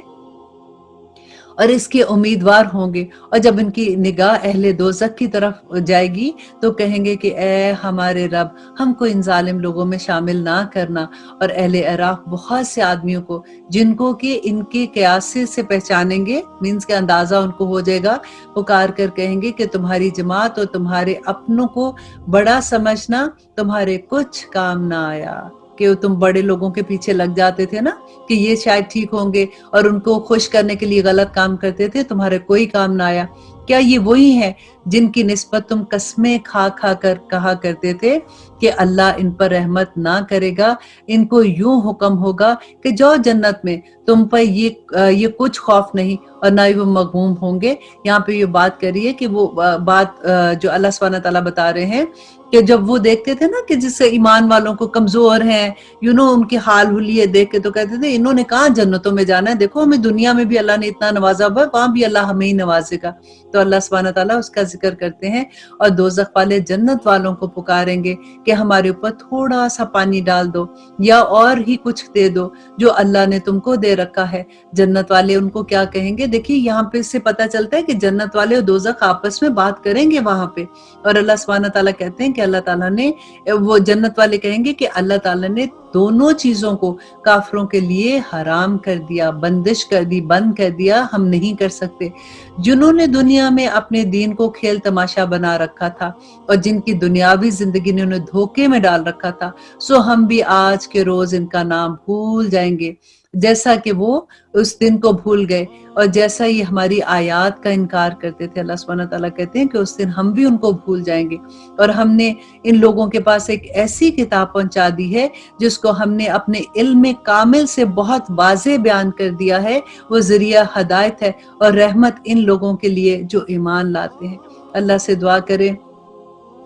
اور اس کے امیدوار ہوں گے، اور جب ان کی نگاہ اہل دوزخ کی طرف جائے گی تو کہیں گے کہ اے ہمارے رب ہم کو ان ظالم لوگوں میں شامل نہ کرنا، اور اہل اعراف بہت سے آدمیوں کو جن کو کہ ان کے قیاسے سے پہچانیں گے، مینز کے اندازہ ان کو ہو جائے گا، پکار کر کہیں گے کہ تمہاری جماعت اور تمہارے اپنوں کو بڑا سمجھنا تمہارے کچھ کام نہ آیا، کہ تم بڑے لوگوں کے پیچھے لگ جاتے تھے نا کہ یہ شاید ٹھیک ہوں گے، اور ان کو خوش کرنے کے لیے غلط کام کرتے تھے، تمہارے کوئی کام نہ آیا۔ کیا یہ وہی ہیں جن کی نسبت تم قسمیں کھا کھا کر کہا کرتے تھے کہ اللہ ان پر رحمت نہ کرے گا، ان کو یوں حکم ہوگا کہ جاؤ جنت میں، تم پر یہ کچھ خوف نہیں اور نہ ہی وہ مغموم ہوں گے۔ یہاں پہ یہ بات کریے کہ وہ بات جو اللہ سبحانہ تعالیٰ بتا رہے ہیں کہ جب وہ دیکھتے تھے نا کہ جس سے ایمان والوں کو کمزور ہیں، ان کے حال حلیے دیکھ کے تو کہتے تھے انہوں نے کہاں جنتوں میں جانا ہے، دیکھو ہمیں دنیا میں بھی اللہ نے اتنا نوازا ہوا ہے، وہاں بھی اللہ ہمیں ہی نوازے گا۔ تو अल्लाह सुब्हानहू तआला उसका जिक्र करते हैं, और दोज़ख वाले जन्नत वालों को पुकारेंगे कि हमारे ऊपर थोड़ा सा पानी डाल दो या और ही कुछ दे दो जो अल्लाह ने तुमको दे रखा है। जन्नत वाले उनको क्या कहेंगे? देखिए यहाँ पे से पता चलता है कि जन्नत वाले और दोज़ख आपस में बात करेंगे वहां पे, और अल्लाह सुब्हानहू तआला कहते हैं कि अल्लाह ताला ने, वो जन्नत वाले कहेंगे कि अल्लाह ताला ने दोनों चीजों को काफिरों के लिए हराम कर दिया, बंदिश कर दी, बंद कर दिया, हम नहीं कर सकते। जिन्होंने दुनिया में अपने दीन को खेल तमाशा बना रखा था और जिनकी दुनियावी जिंदगी ने उन्हें धोखे में डाल रखा था, सो हम भी आज के रोज इनका नाम भूल जाएंगे, जैसा कि वो उस दिन को भूल गए और जैसा ये हमारी आयात का इनकार करते थे। अल्लाह सुब्हानहू तआला कहते हैं कि उस दिन हम भी उनको भूल जाएंगे, और हमने इन लोगों के पास एक ऐसी किताब पहुंचा दी है जिसको हमने अपने इल्म कामिल से बहुत वाज़ेह बयान कर दिया है। वो जरिया हदायत है और रहमत इन लोगों के लिए जो ईमान लाते हैं। अल्लाह से दुआ करें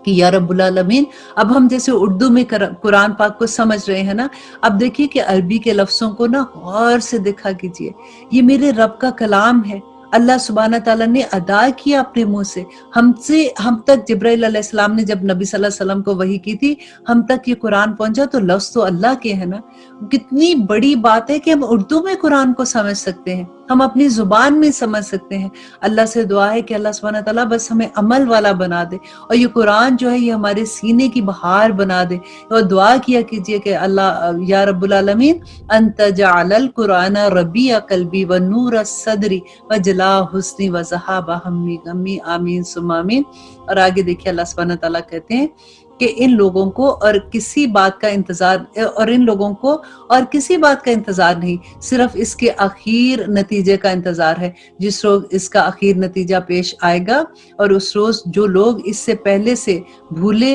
कि या रब्बुल आलमीन, अब हम जैसे उर्दू में कुरान पाक को समझ रहे हैं ना, अब देखिए कि अरबी के लफ्जों को ना गौर से देखा कीजिए। ये मेरे रब का कलाम है, अल्लाह सुब्हानहू तआला ने अदा किया अपने मुंह से। हम तक जिब्राइल अलैहिस्सलाम ने जब नबी सल्लल्लाहु अलैहि वसल्लम को वही की थी, हम तक ये कुरान पहुंचा, तो लफ्ज तो अल्लाह के है ना। कितनी बड़ी बात है कि हम उर्दू में कुरान को समझ सकते हैं, हम अपनी जुबान में समझ सकते हैं। अल्लाह से दुआ है कि अल्लाह सुब्हानहू तआला बस हमें अमल वाला बना दे, और ये कुरान जो है ये हमारे सीने की बहार बना दे। और दुआ किया कीजिए कि अल्लाह या रब्बुल आलमीन अंत जअलल कुरान रबिया कल्बी व नूर सदरी व जला हुस्नी व ज़हाबा हम्मी गम्मी, आमीन सुम्मा आमीन। और आगे देखिए अल्लाह सुब्हानहू तआला कहते हैं कि इन लोगों को और किसी बात का इंतजार, और इन लोगों को और किसी बात का इंतजार नहीं, सिर्फ इसके आखिर नतीजे का इंतजार है। जिस रोज इसका आखिर नतीजा पेश आएगा, और उस रोज जो लोग इससे पहले से भूले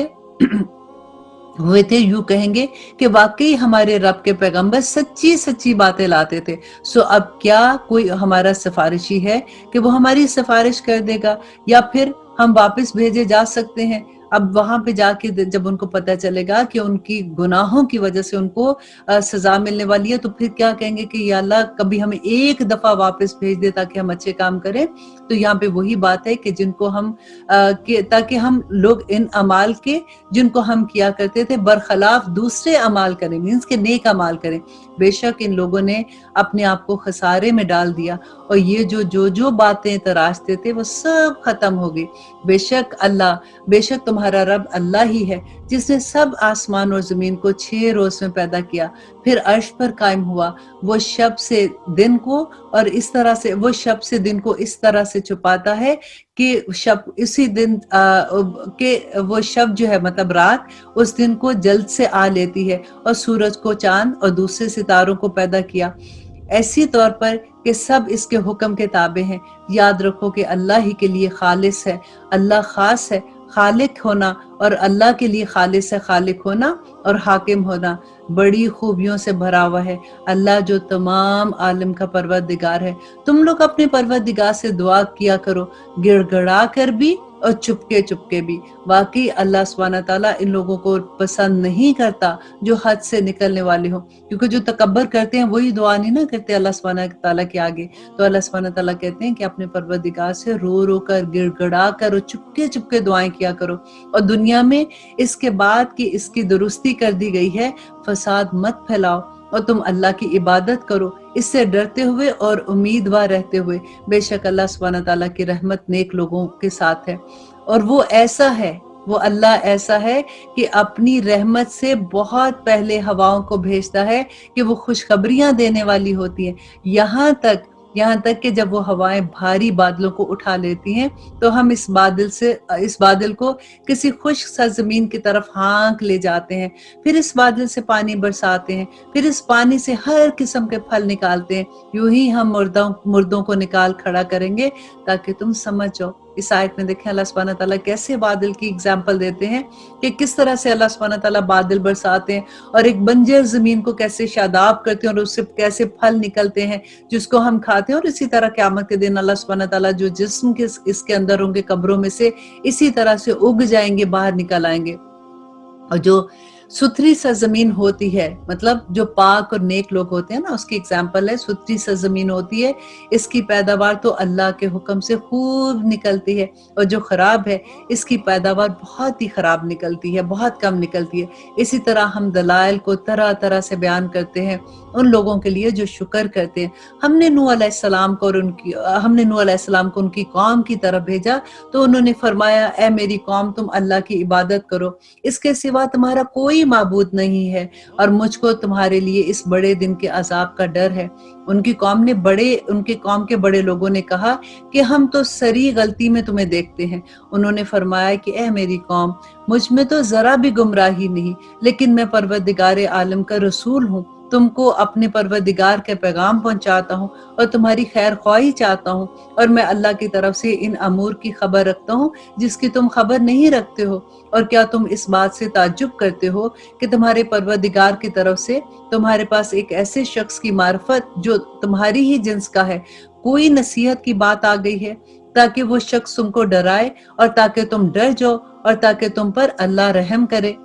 हुए थे यूं कहेंगे कि वाकई हमारे रब के पैगंबर सच्ची सच्ची बातें लाते थे। सो अब क्या कोई हमारा सिफारिशी है कि वो हमारी सिफारिश कर देगा, या फिर हम वापस भेजे जा सकते हैं? अब वहां पे जाके जब उनको पता चलेगा कि उनकी गुनाहों की वजह से उनको सजा मिलने वाली है, तो फिर क्या कहेंगे कि या अल्लाह कभी हमें एक दफा वापस भेज दे ताकि हम अच्छे काम करें। तो यहाँ पे वही बात है कि जिनको हम ताकि हम लोग इन अमाल के जिनको हम किया करते थे बरखलाफ दूसरे अमाल करें, मीन्स के नेक अमाल करें। बेशक इन लोगों ने अपने आप को खसारे में डाल दिया, और ये जो बातें तराशते थे वो सब खत्म हो गई। बेशक तुम्हारा रब अल्लाह ही है जिसने सब आसमान और जमीन को 6 रोज में पैदा किया, फिर अर्श पर कायम हुआ। वो शब से दिन को और इस तरह से वो शब से दिन को इस तरह से छुपाता है कि शब इसी दिन के वो शब जो है मतलब रात उस दिन को जल्द से आ लेती है, और सूरज को, चांद और दूसरे सितारों को पैदा किया ऐसी तौर पर कि सब इसके हुक्म के ताबे हैं। याद रखो कि अल्लाह ही के लिए खालिस है, अल्लाह खास है। खालिक होना और अल्लाह के लिए खालिस है, खालिक होना और हाकिम होना बड़ी खूबियों से भरा हुआ है। अल्लाह जो तमाम आलम का परवरदिगार है। तुम लोग अपने परवरदिगार से दुआ किया करो, गिड़गड़ा कर भी और चुपके चुपके भी। वाकई अल्लाह सुब्हानहू तआला इन लोगों को पसंद नहीं करता जो हद से निकलने वाले हो, क्योंकि जो तकब्बर करते हैं वही दुआ नहीं ना करते अल्लाह सुब्हानहू तआला के आगे। तो अल्लाह सुब्हानहू तआला कहते हैं कि अपने परवरदिगार से रो रो कर, गिड़गड़ा कर और चुपके चुपके दुआएं किया करो। और दुनिया में इसके बाद कि इसकी दुरुस्ती कर दी गई है, फसाद मत फैलाओ और तुम अल्लाह की इबादत करो, इससे डरते हुए और उम्मीदवार रहते हुए। बेशक अल्लाह सुब्हानहू तआला की रहमत नेक लोगों के साथ है, और वो ऐसा है, वो अल्लाह ऐसा है कि अपनी रहमत से बहुत पहले हवाओं को भेजता है कि वो खुशखबरियां देने वाली होती हैं। यहाँ तक कि जब वो हवाएं भारी बादलों को उठा लेती हैं, तो हम इस बादल को किसी खुश्क सरजमीन की तरफ हाँक ले जाते हैं, फिर इस बादल से पानी बरसाते हैं, फिर इस पानी से हर किस्म के फल निकालते हैं। यूं ही हम मुर्दों को निकाल खड़ा करेंगे ताकि तुम समझ जाओ। इस आयत में देखें अल्लाह सुब्हानहू तआला कैसे बादल की एग्जाम्पल देते हैं कि किस तरह से अल्लाह सुब्हानहू तआला बादल बरसाते हैं और एक बंजर जमीन को कैसे शादाब करते हैं और उससे कैसे फल निकलते हैं जिसको हम खाते हैं। और इसी तरह क़यामत के दिन अल्लाह सुब्हानहू तआला जो जिस्म के इसके अंदर होंगे कब्रों में से इसी तरह से उग जाएंगे, बाहर निकल आएंगे। और जो सुथरी सरजमीन होती है, मतलब जो पाक और नेक लोग होते हैं ना, उसकी एग्जाम्पल है, सुथरी सरजमीन होती है, इसकी पैदावार तो अल्लाह के हुक्म से खूब निकलती है, और जो खराब है इसकी पैदावार बहुत ही खराब निकलती है, बहुत कम निकलती है। इसी तरह हम दलाइल को तरह तरह से बयान करते हैं उन लोगों के लिए जो शुक्र करते हैं। हमने नूह अलैहिस्सलाम को उनकी कौम की तरफ भेजा, तो उन्होंने फरमाया, ए मेरी कौम, तुम अल्लाह की इबादत करो, इसके सिवा तुम्हारा कोई माबूद नहीं है, और मुझको तुम्हारे लिए इस बड़े दिन के अजाब का डर है। उनकी कौम के बड़े लोगों ने कहा कि हम तो सरी गलती में तुम्हें देखते हैं। उन्होंने फरमाया कि ए मेरी कौम, मुझ में तो जरा भी गुमराही नहीं, लेकिन मैं परवरदिगार आलम का रसूल हूँ, तुमको अपने परवरदिगार के पैगाम पहुंचाता हूँ और तुम्हारी खैर ख्वाही चाहता हूँ, और मैं अल्लाह की तरफ से इन अमूर की खबर रखता हूँ जिसकी तुम खबर नहीं रखते हो। और क्या तुम इस बात से ताज्जुब करते हो कि तुम्हारे परवरदिगार की तरफ से तुम्हारे पास एक ऐसे शख्स की मार्फत जो तुम्हारी ही जिन्स का है, कोई नसीहत की बात आ गई है, ताकि वो शख्स तुमको डराए और ताकि तुम डर जाओ और ताकि तुम पर अल्लाह रहम करे।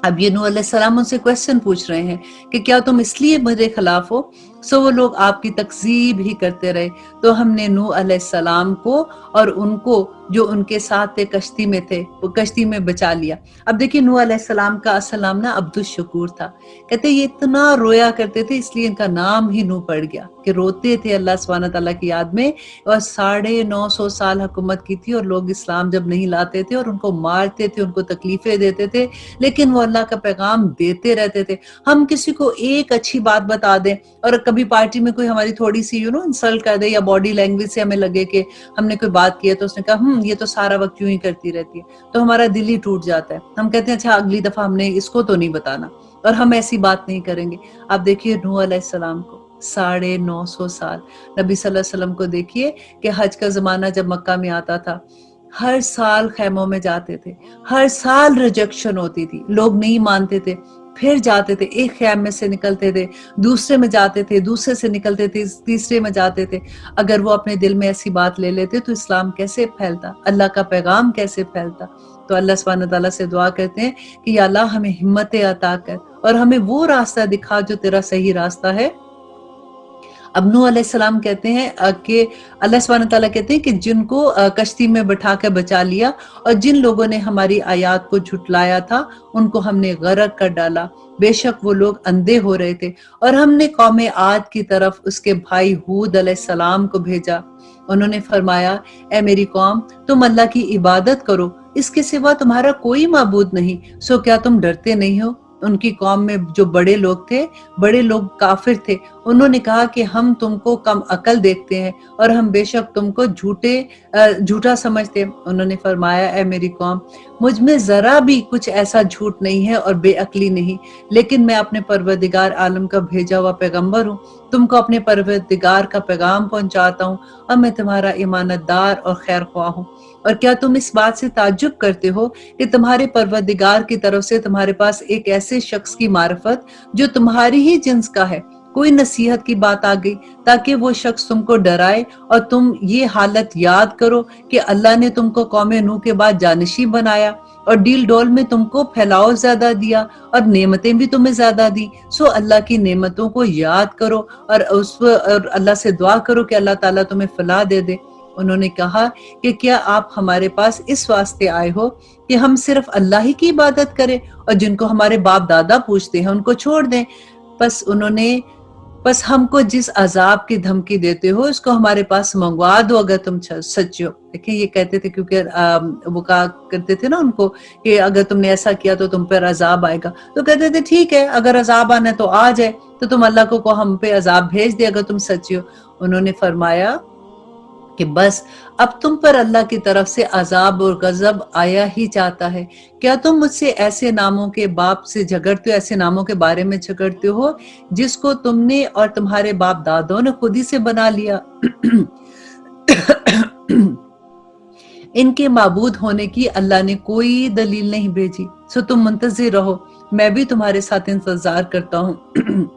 अब ये नूह अलैहिस्सलाम उनसे क्वेश्चन पूछ रहे हैं कि क्या तुम इसलिए मेरे खिलाफ हो? सो वो लोग आपकी तकजीब ही करते रहे। तो हमने नूह अलैहिस्सलाम को और उनको जो उनके साथ थे कश्ती में थे, वो कश्ती में बचा लिया। अब देखिए, नूह अलैहिस्सलाम का असल नाम ना अब्दुल शकूर था। कहते ये इतना रोया करते थे, इसलिए इनका नाम ही नूह पड़ गया, कि रोते थे अल्लाह सुब्हानहू तआला की याद में। और 950 साल हुकूमत की थी, और लोग इस्लाम जब नहीं लाते थे और उनको मारते थे, उनको तकलीफें देते थे, लेकिन वो अल्लाह का पैगाम देते रहते थे। हम किसी को एक अच्छी बात बता दें, और कभी पार्टी में कोई हमारी थोड़ी सी इंसल्ट कर दे, या बॉडी लैंग्वेज से हमें लगे कि हमने कोई बात की है, तो उसने कहा ये तो सारा वक्त यूं ही करती रहती है, तो हमारा दिल ही टूट जाता है। हम कहते हैं अच्छा अगली दफा हमने इसको तो नहीं बताना, और हम ऐसी बात नहीं करेंगे। आप देखिए नूह अलैहिस्सलाम को 950 साल, नबी सल्लल्लाहु अलैहि वसल्लम को देखिए कि हज का जमाना जब मक्का में आता था, हर साल खैमों में जाते थे, हर साल रिजेक्शन होती थी, लोग नहीं मानते थे, फिर जाते थे, एक खैम में से निकलते थे, दूसरे में जाते थे, दूसरे से निकलते थे, तीसरे में जाते थे। अगर वो अपने दिल में ऐसी बात ले लेते तो इस्लाम कैसे फैलता, अल्लाह का पैगाम कैसे फैलता। तो अल्लाह सुब्हानहू तआला से दुआ करते हैं कि या अल्लाह हमें हिम्मत अता कर और हमें वो रास्ता दिखा जो तेरा सही रास्ता है। अब नूह अलैहिस्सलाम कहते हैं कि अल्लाह सुब्हानहू तआला कहते हैं कि जिनको कश्ती में बिठा कर बचा लिया, और जिन लोगों ने हमारी आयात को झुटलाया था उनको हमने गरक कर डाला। बेशक वो लोग अंधे हो रहे थे। और हमने कौम आद की तरफ उसके भाई हूद अलैहिस्सलाम को भेजा। उन्होंने फरमाया, ए मेरी कौम, तुम अल्लाह की इबादत करो, इसके सिवा तुम्हारा कोई माबूद नहीं, सो क्या तुम डरते नहीं हो? उनकी कौम में जो बड़े लोग थे, बड़े लोग काफिर थे, उन्होंने कहा कि हम तुमको कम अकल देखते हैं और हम बेशक तुमको झूठा समझते हैं। उन्होंने फरमाया, ए मेरी कौम, मुझ में जरा भी कुछ ऐसा झूठ नहीं है और बेअकली नहीं, लेकिन मैं अपने परवरदिगार आलम का भेजा हुआ पैगंबर हूँ, तुमको अपने परवरदिगार का पैगाम पहुंचाता हूँ, और मैं तुम्हारा ईमानदार और खैर ख्वाह हूँ। और क्या तुम इस बात से ताज्जुब करते हो कि तुम्हारे परवरदिगार की तरफ से तुम्हारे पास एक ऐसे शख्स की मार्फत जो तुम्हारी ही जिन्स का है, कोई नसीहत की बात आ गई ताकि वो शख्स तुमको डराए, और तुम ये हालत याद करो कि अल्लाह ने तुमको कौम नूह के बाद जानशी बनाया और डील डोल में तुमको फैलाव ज्यादा दिया और नेमतें भी तुम्हें ज्यादा दी। सो अल्लाह की नेमतों को याद करो और अल्लाह से दुआ करो कि अल्लाह ताला तुम्हें फलाह दे दे। उन्होंने कहा कि क्या आप हमारे पास इस वास्ते आए हो कि हम सिर्फ अल्लाह ही की इबादत करें और जिनको हमारे बाप दादा पूछते हैं उनको छोड़ दें? बस हमको जिस अजाब की धमकी देते हो उसको हमारे पास मंगवा दो अगर तुम सच्चे हो। देखिए ये कहते थे क्योंकि वो कहा करते थे ना उनको कि अगर तुमने ऐसा किया तो तुम पर अजाब आएगा, तो कहते थे ठीक है, अगर अजाब आना है तो आ जाए, तो तुम अल्लाह को हम पे अजाब भेज दे अगर तुम सच्चे हो। उन्होंने फरमाया कि बस अब तुम पर अल्लाह की तरफ से अजाब और गजब आया ही चाहता है। क्या तुम मुझसे ऐसे नामों के बाप से झगड़ते हो, ऐसे नामों के बारे में झगड़ते हो जिसको तुमने और तुम्हारे बाप दादों ने खुद ही से बना लिया? इनके माबूद होने की अल्लाह ने कोई दलील नहीं भेजी, सो तुम मुंतजिर रहो, मैं भी तुम्हारे साथ इंतजार करता हूँ।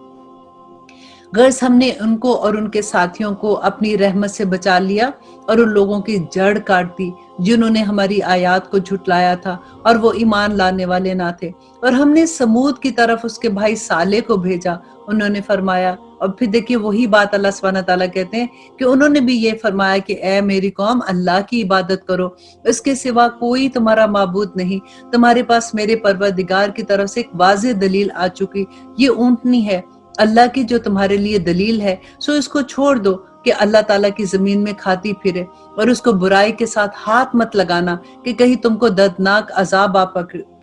गर्ज हमने उनको और उनके साथियों को अपनी रहमत से बचा लिया और उन लोगों की जड़ काट दी जिन्होंने हमारी आयत को झुटलाया था और वो ईमान लाने वाले ना थे। और हमने समूद की तरफ उसके भाई साले को भेजा, उन्होंने फरमाया। और फिर देखिए वही बात अल्लाह सुब्हानहू तआला कहते हैं कि उन्होंने भी ये फरमाया कि ए मेरी कौम, अल्लाह की इबादत करो, इसके सिवा कोई तुम्हारा माबूद नहीं। तुम्हारे पास मेरे परवरदिगार की तरफ से एक वाज़ेह दलील आ चुकी, ये ऊँटनी है अल्लाह की जो तुम्हारे लिए दलील है, सो इसको छोड़ दो कि अल्लाह ताला की जमीन में खाती फिरे, और उसको बुराई के साथ हाथ मत लगाना कि कहीं तुमको दर्दनाक अजाब आ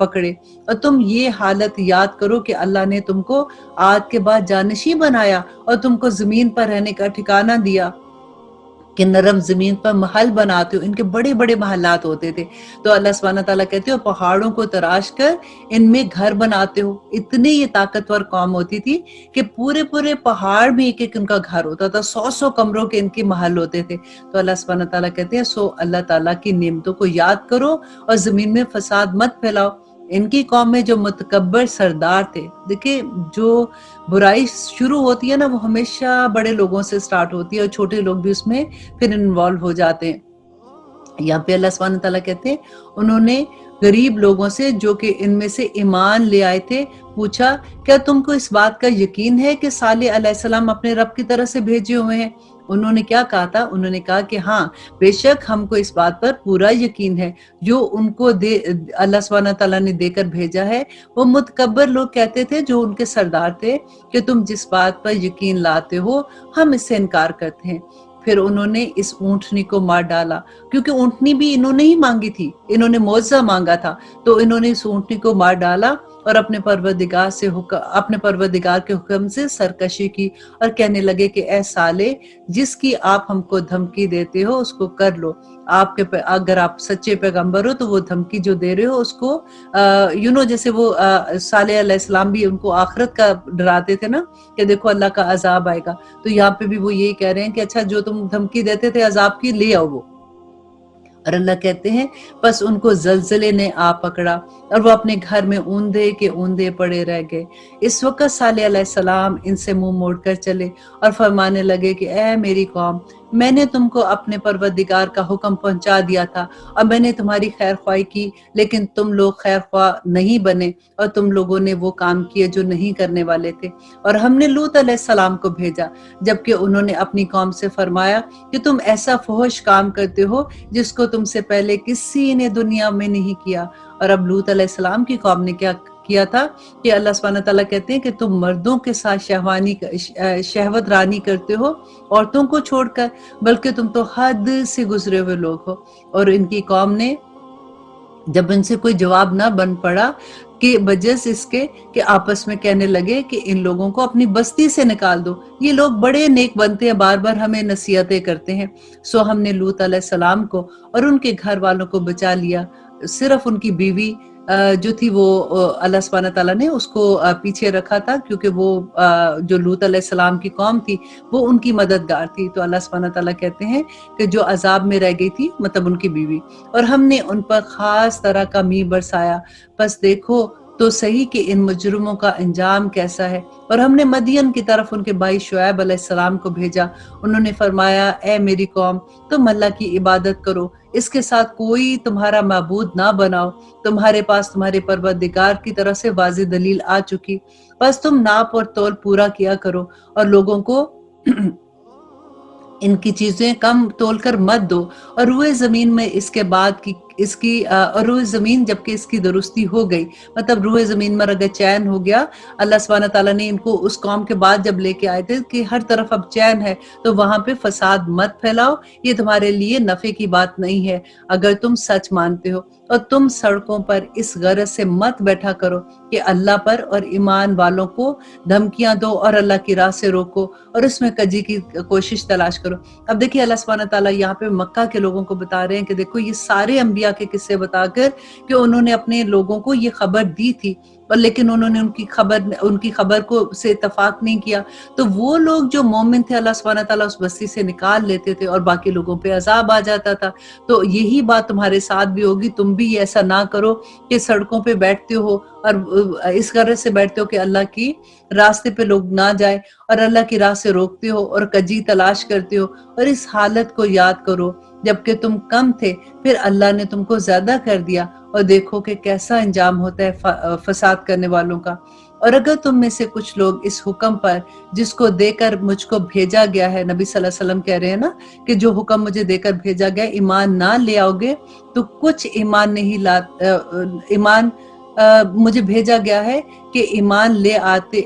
पकड़े। और तुम ये हालत याद करो कि अल्लाह ने तुमको आद के बाद जानशी बनाया और तुमको जमीन पर रहने का ठिकाना दिया कि नरम जमीन पर महल बनाते हो। इनके बड़े बड़े महलात होते थे। तो अल्लाह सुब्हानहू तआला कहते हो पहाड़ों को तराश कर इनमें घर बनाते हो। इतनी ये ताकतवर कौम होती थी कि पूरे पूरे पहाड़ में एक एक उनका घर होता था, 100-100 कमरों के इनके महल होते थे। तो अल्लाह सुब्हानहू तआला कहते हैं सो अल्लाह ताला की नेमतों को याद करो और जमीन में फसाद मत फैलाओ। इनकी कौम में जो मुतकब्बर सरदार थे, देखिए जो बुराई शुरू होती है ना, वो हमेशा बड़े लोगों से स्टार्ट होती है और छोटे लोग भी उसमें फिर इन्वॉल्व हो जाते हैं। यहाँ पे अल्लाह सुब्हानहू तआला कहते हैं उन्होंने गरीब लोगों से जो कि इनमें से ईमान ले आए थे पूछा, क्या तुमको इस बात का यकीन है कि सालेह अलैहिस्सलाम अपने रब की तरफ से भेजे हुए हैं? उन्होंने क्या कहा था? उन्होंने कहा कि हाँ, बेशक हमको इस बात पर पूरा यकीन है, जो उनको अल्लाह सुब्हानहू तआला ने देकर भेजा है। वो मुतकब्बर लोग कहते थे, जो उनके सरदार थे, कि तुम जिस बात पर यकीन लाते हो हम इससे इनकार करते हैं। फिर उन्होंने इस ऊंटनी को मार डाला, क्योंकि ऊंटनी भी इन्होंने ही मांगी थी, इन्होंने मौजज़ा मांगा था, तो इन्होंने इस ऊंटनी को मार डाला और अपने परवरदिगार के हुक्म से सरकशी की और कहने लगे कि ए साले, जिसकी आप हमको धमकी देते हो उसको कर लो। अगर आप सच्चे पैगंबर हो तो वो धमकी जो दे रहे हो उसको जैसे वो सालेह अलैहिस्सलाम भी उनको आखिरत का डराते थे ना, कि देखो अल्लाह का अजाब आएगा। तो यहाँ पे भी वो यही कह रहे हैं कि अच्छा, जो तुम धमकी देते थे अजाब की, ले आओ वो। और अल्लाह कहते हैं बस उनको जलजले ने आ पकड़ा और वो अपने घर में ऊंधे के ऊंधे पड़े रह गए। इस वक्त सालेह अलैहिस्सलाम इनसे मुंह मोड़कर चले और फरमाने लगे कि ए मेरी कौम, मैंने तुमको अपने परवरदिगार का हुक्म पहुंचा दिया था और मैंने तुम्हारी खैर ख्वाही की, लेकिन तुम लोग खैर ख्वाह नहीं बने और तुम लोगों ने वो काम किए जो नहीं करने वाले थे। और हमने लूत अलैहिस्सलाम को भेजा, जबकि उन्होंने अपनी कौम से फरमाया कि तुम ऐसा फहश काम करते हो जिसको तुमसे पहले किसी ने दुनिया में नहीं किया। और अब लूत अलैहिस्सलाम की कौम ने क्या किया था कि अल्लाह सुब्हानहू तआला कहते हैं कि तुम मर्दों के साथ शहवत रानी करते हो औरतों को छोड़कर, बल्कि तुम तो हद से गुजरे हुए लोग हो। और इनकी कौम ने जब इनसे कोई जवाब ना बन पड़ा कि वजह से इसके कि आपस में कहने लगे कि इन लोगों को अपनी बस्ती से निकाल दो, ये लोग बड़े नेक बनते हैं, बार बार हमें नसीहतें करते हैं। सो हमने लूत अलैहिस्सलाम को और उनके घर वालों को बचा लिया, सिर्फ उनकी बीवी जो थी वो अल्लाह सुब्हानहू तआला ने उसको पीछे रखा था, क्योंकि वो जो लूत अलैहिस्सलाम की कौम थी वो उनकी मददगार थी। तो अल्लाह सुब्हानहू तआला कहते हैं कि जो अजाब में रह गई थी, मतलब उनकी बीवी, और हमने उन पर खास तरह का मींह बरसाया। बस देखो तो सही कि इन मुजरिमों का अंजाम कैसा है। और हमने मदियन की तरफ उनके भाई शुएब अलैहिस्सलाम को भेजा। उन्होंने फरमाया, ए मेरी कौम, तुम अल्लाह की इबादत करो, इसके साथ कोई तुम्हारा माबूद ना बनाओ। तुम्हारे पास तुम्हारे परवरदिगार की तरफ से वाज़ेह दलील आ चुकी, बस तुम नाप और तौल पूरा किया करो और लोगों को इनकी चीजें कम तोलकर मत दो। और रुए जमीन में इसके बाद की इसकी और रुए जमीन जबकि इसकी दुरुस्ती हो गई, मतलब रुए जमीन में अगर चैन हो गया, अल्लाह सुब्हानहू तआला ने इनको उस कौम के बाद जब लेके आए थे कि हर तरफ अब चैन है, तो वहां पे फसाद मत फैलाओ, ये तुम्हारे लिए नफे की बात नहीं है अगर तुम सच मानते हो। और तुम सड़कों पर इस गरज से मत बैठा करो कि अल्लाह पर और ईमान वालों को धमकियां दो और अल्लाह की राह से रोको और उसमें कजी की कोशिश तलाश करो। अब देखिए अल्लाह सुब्हानहू तआला यहाँ पे मक्का के लोगों को बता रहे हैं कि देखो ये सारे अंबिया के किस्से बताकर कि उन्होंने अपने लोगों को ये खबर दी थी, और लेकिन उन्होंने उनकी खबर को से इत्तफाक नहीं किया। तो वो लोग जो मोमिन थे, अल्लाह सुब्हानहू तआला उस बस्ती से निकाल लेते थे और बाकी लोगों पे अजाब आ जाता था। तो यही बात तुम्हारे साथ भी होगी, तुम भी ऐसा ना करो कि सड़कों पे बैठते हो और इस गरज से बैठते हो कि अल्लाह की रास्ते पे लोग ना जाए और अल्लाह की राह से रोकते हो और कजी तलाश करते हो। और इस हालत को याद करो جبکہ تم کم تھے پھر اللہ نے تم کو زیادہ کر دیا اور دیکھو کہ کیسا انجام ہوتا ہے فساد کرنے والوں کا۔ اور اگر تم میں سے کچھ لوگ اس حکم پر جس کو دے کر مجھ کو بھیجا گیا ہے، نبی صلی اللہ علیہ وسلم کہہ رہے ہیں نا کہ جو حکم مجھے دے کر بھیجا گیا ایمان نہ لے آؤ گے تو کچھ ایمان نہیں ایمان مجھے بھیجا گیا ہے کہ ایمان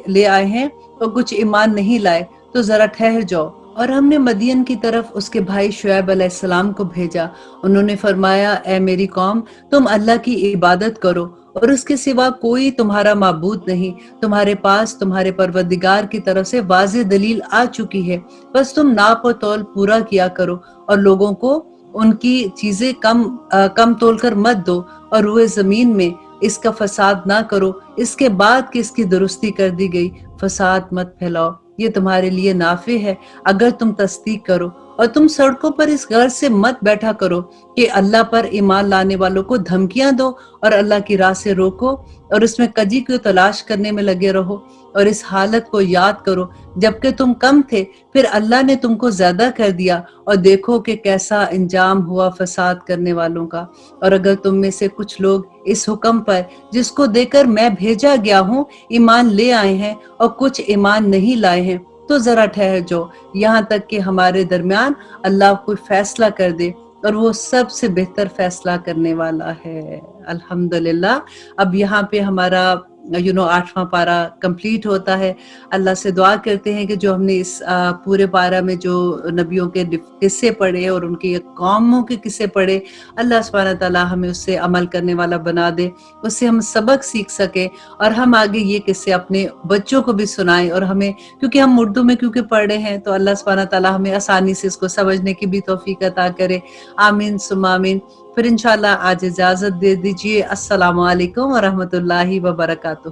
لے آئے ہیں اور کچھ ایمان نہیں لائے تو ذرا ٹھہر جاؤ۔ اور ہم نے مدین کی طرف اس کے بھائی شعیب علیہ السلام کو بھیجا، انہوں نے فرمایا اے میری قوم تم اللہ کی عبادت کرو اور اس کے سوا کوئی تمہارا معبود نہیں، تمہارے پاس تمہارے پروردگار کی طرف سے واضح دلیل آ چکی ہے، بس تم ناپ و تول پورا کیا کرو اور لوگوں کو ان کی چیزیں کم تول کر مت دو اور روئے زمین میں اس کا فساد نہ کرو، اس کے بعد کہ اس کی درستی کر دی گئی فساد مت پھیلاؤ، یہ تمہارے لیے نافع ہے اگر تم تصدیق کرو۔ اور تم سڑکوں پر اس غرض سے مت بیٹھا کرو کہ اللہ پر ایمان لانے والوں کو دھمکیاں دو اور اللہ کی راہ سے روکو اور اس میں کجی کو تلاش کرنے میں لگے رہو، اور اس حالت کو یاد کرو جبکہ تم کم تھے پھر اللہ نے تم کو زیادہ کر دیا اور دیکھو کہ کیسا انجام ہوا فساد کرنے والوں کا۔ اور اگر تم میں سے کچھ لوگ اس حکم پر جس کو دے کر میں بھیجا گیا ہوں ایمان لے آئے ہیں اور کچھ ایمان نہیں لائے ہیں تو ذرا ٹھہر جاؤ یہاں تک کہ ہمارے درمیان اللہ کوئی فیصلہ کر دے اور وہ سب سے بہتر فیصلہ کرنے والا ہے۔ الحمدللہ اب یہاں پہ ہمارا 8واں پارہ کمپلیٹ ہوتا ہے۔ اللہ سے دعا کرتے ہیں کہ جو ہم نے اس پورے پارہ میں جو نبیوں کے قصے پڑھے اور ان کی قوموں کے قصے پڑھے، اللہ سبحانہ تعالیٰ ہمیں اس سے عمل کرنے والا بنا دے، اس سے ہم سبق سیکھ سکیں اور ہم آگے یہ قصے اپنے بچوں کو بھی سنائیں، اور ہمیں کیونکہ ہم اردو میں پڑھ رہے ہیں تو اللہ سبحانہ تعالیٰ ہمیں آسانی سے اس کو سمجھنے کی بھی توفیق عطا کرے۔ آمین ثم آمین۔ پھر انشاءاللہ آج اجازت دے دیجیے۔ السلام علیکم ورحمۃ اللہ وبرکاتہ۔